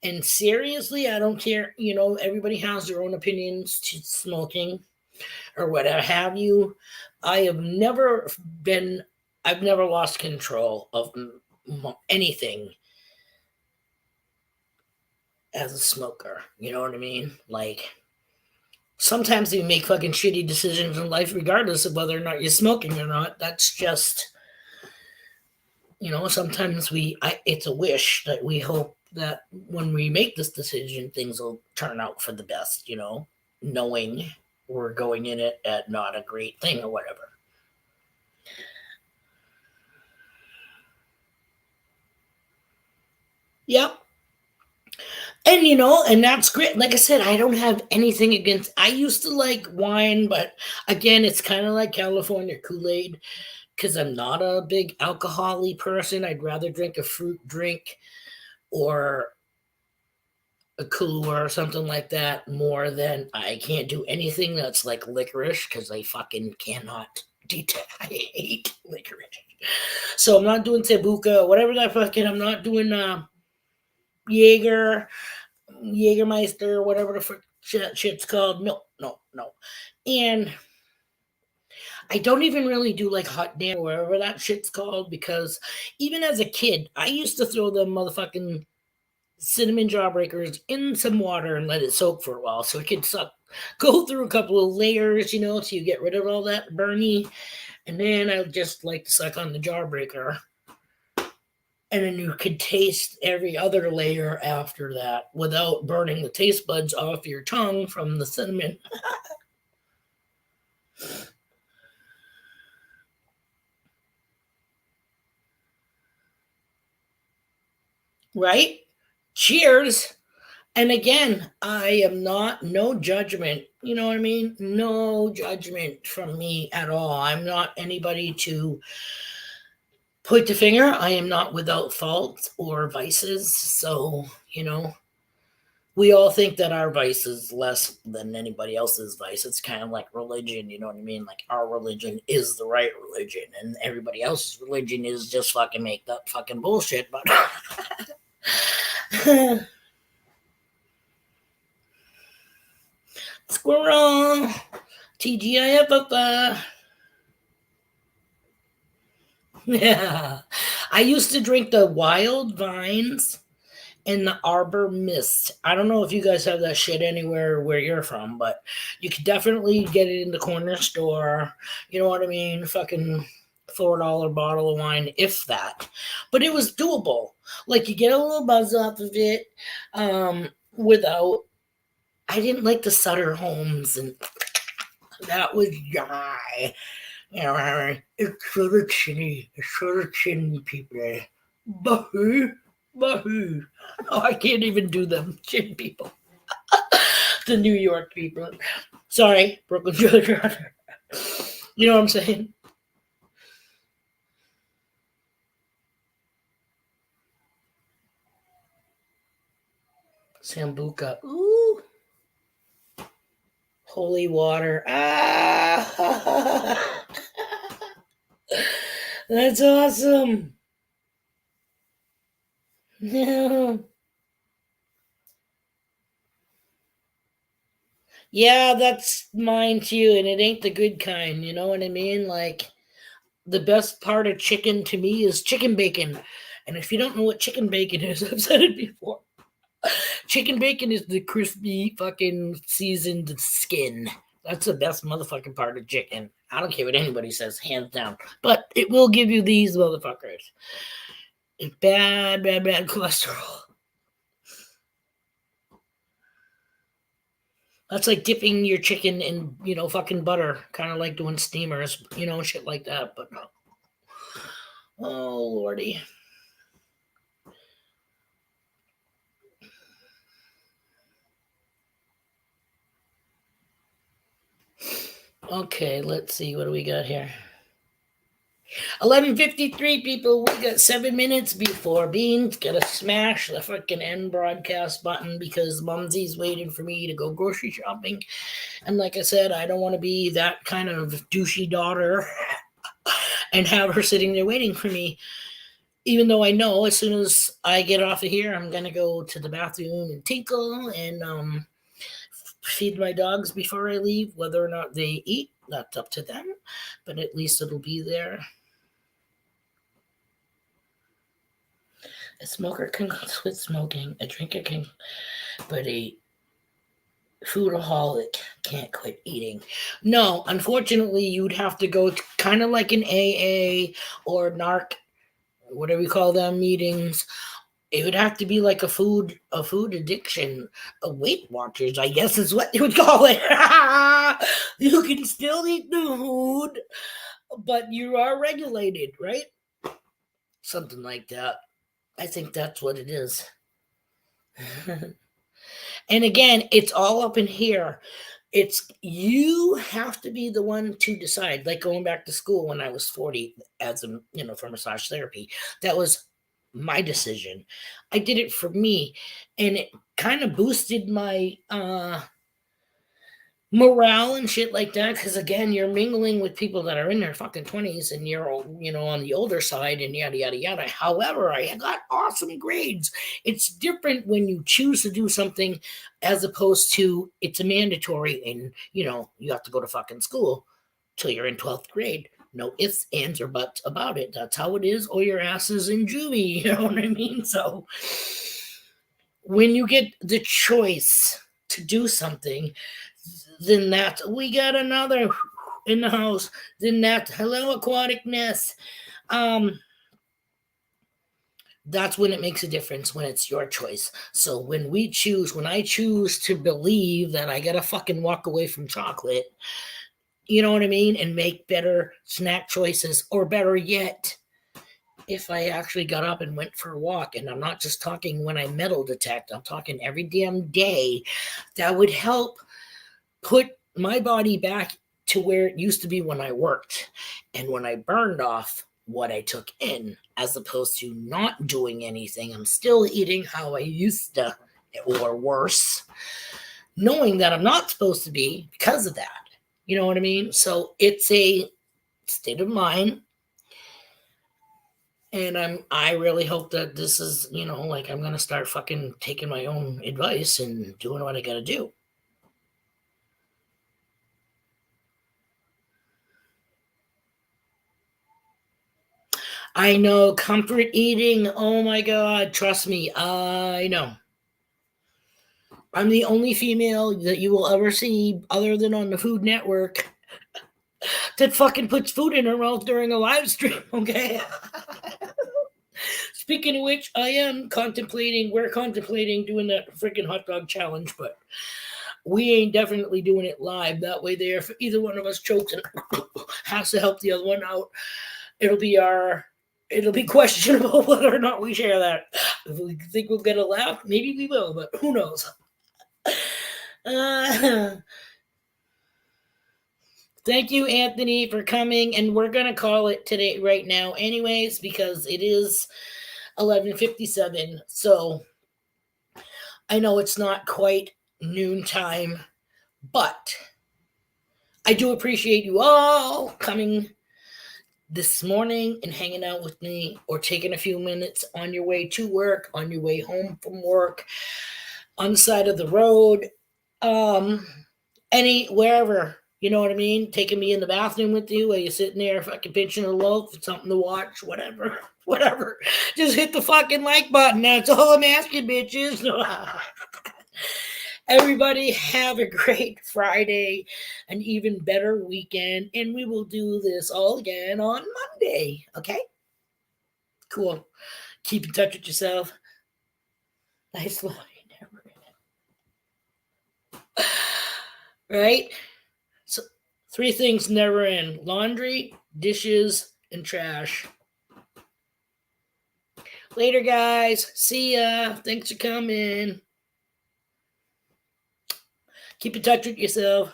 And seriously, I don't care. Everybody has their own opinions to smoking or whatever have you. I have never been, I've never lost control of anything as a smoker. You know what I mean? Like, sometimes you make fucking shitty decisions in life, regardless of whether or not you're smoking or not. That's just, sometimes it's a wish that we hope that when we make this decision, things will turn out for the best, knowing we're going in it at not a great thing or whatever. Yep. And that's great. Like I said, I don't have anything against, I used to like wine, but again, it's kind of like California Kool-Aid, because I'm not a big alcohol-y person. I'd rather drink a fruit drink or a Kahlua or something like that more than, I can't do anything that's like licorice, because I fucking cannot I hate licorice. So I'm not doing Tebuka, whatever that fucking, I'm not doing Jaeger, Jägermeister, whatever the frick shit's called. No, no, no. And I don't even really do like hot damn or whatever that shit's called, because even as a kid, I used to throw them motherfucking cinnamon jawbreakers in some water and let it soak for a while so it could go through a couple of layers, so you get rid of all that burny. And then I would just like to suck on the jawbreaker. And then you could taste every other layer after that without burning the taste buds off your tongue from the cinnamon. Right? Cheers. And again, I am not, no judgment. You know what I mean? No judgment from me at all. I'm not anybody to point the finger. I am not without fault or vices. So, we all think that our vice is less than anybody else's vice. It's kind of like religion, you know what I mean? Like our religion is the right religion, and everybody else's religion is just fucking make up fucking bullshit. But squirrel, TGIF. Yeah, I used to drink the wild vines and the Arbor Mist. I don't know if you guys have that shit anywhere where you're from, but you could definitely get it in the corner store. You know what I mean? Fucking $4 bottle of wine, if that. But it was doable. Like you get a little buzz off of it, without. I didn't like the Sutter Homes, and that was dry. It's sort of chinny. It's sort of chinny, people. Bahoo. Bahoo. Oh, I can't even do them. Chin people. The New York people. Sorry, Brooklyn Judge. You know what I'm saying? Sambuca. Ooh. Holy water. Ah. That's awesome. Yeah. Yeah, that's mine too, and it ain't the good kind, you know what I mean? Like the best part of chicken to me is chicken bacon. And if you don't know what chicken bacon is, I've said it before. Chicken bacon is the crispy fucking seasoned skin. That's the best motherfucking part of chicken. I don't care what anybody says, hands down. But it will give you these motherfuckers. It's bad, bad, bad cholesterol. That's like dipping your chicken in, fucking butter. Kind of like doing steamers, shit like that. But no. Oh, lordy. Okay, let's see. What do we got here? 11:53 people. We got 7 minutes before Beans gotta smash the freaking end broadcast button because Mumsy's waiting for me to go grocery shopping. And like I said, I don't want to be that kind of douchey daughter and have her sitting there waiting for me. Even though I know as soon as I get off of here, I'm gonna go to the bathroom and tinkle and feed my dogs before I leave. Whether or not they eat, that's up to them. But at least it'll be there. A smoker can quit smoking. A drinker can, but a foodaholic can't quit eating. No, unfortunately, you'd have to go to kind of like an AA or NARC, whatever you call them, meetings. It would have to be like a food addiction, a Weight Watchers, I guess is what you would call it. You can still eat the food, but you are regulated, right? Something like that. I think that's what it is. And again, it's all up in here. It's you have to be the one to decide. Like going back to school when I was 40 as a, for massage therapy. That was my decision. I did it for me, and it kind of boosted my morale and shit like that, because again, you're mingling with people that are in their fucking 20s and you're on the older side and yada yada yada. However, I got awesome grades. It's different when you choose to do something as opposed to it's a mandatory and you have to go to fucking school till you're in 12th grade. No ifs, ands, or buts about it. That's how it is, or your ass is in juvie. You know what I mean? So when you get the choice to do something, then that we got another in the house. Then that hello aquaticness. That's when it makes a difference, when it's your choice. So when I choose to believe that I gotta fucking walk away from chocolate, you know what I mean, and make better snack choices, or better yet, if I actually got up and went for a walk, and I'm not just talking when I metal detect, I'm talking every damn day, that would help put my body back to where it used to be when I worked and when I burned off what I took in, as opposed to not doing anything. I'm still eating how I used to, or worse, knowing that I'm not supposed to be because of that. You know what I mean? So it's a state of mind. And I really hope that this is, like, I'm gonna start fucking taking my own advice and doing what I gotta do. I know, comfort eating. Oh my god, trust me, I know. I'm the only female that you will ever see, other than on the Food Network, that fucking puts food in her mouth during a live stream. Okay. Speaking of which, we're contemplating doing that freaking hot dog challenge, but we ain't definitely doing it live. That way, there, if either one of us chokes and has to help the other one out, it'll be questionable whether or not we share that. If we think we'll get a laugh, maybe we will, but who knows? Thank you, Anthony, for coming, and we're gonna call it today right now, anyways, because it is 11:57. So I know it's not quite noontime, but I do appreciate you all coming this morning and hanging out with me, or taking a few minutes on your way to work, on your way home from work, on the side of the road, um, wherever. You know what I mean? Taking me in the bathroom with you while you're sitting there fucking pinching a loaf, something to watch, whatever. Whatever. Just hit the fucking like button. That's all I'm asking, bitches. Everybody have a great Friday, an even better weekend, and we will do this all again on Monday. Okay? Cool. Keep in touch with yourself. Nice line. Right? So 3 things never end: laundry, dishes, and trash. Later, guys. See ya. Thanks for coming. Keep in touch with yourself.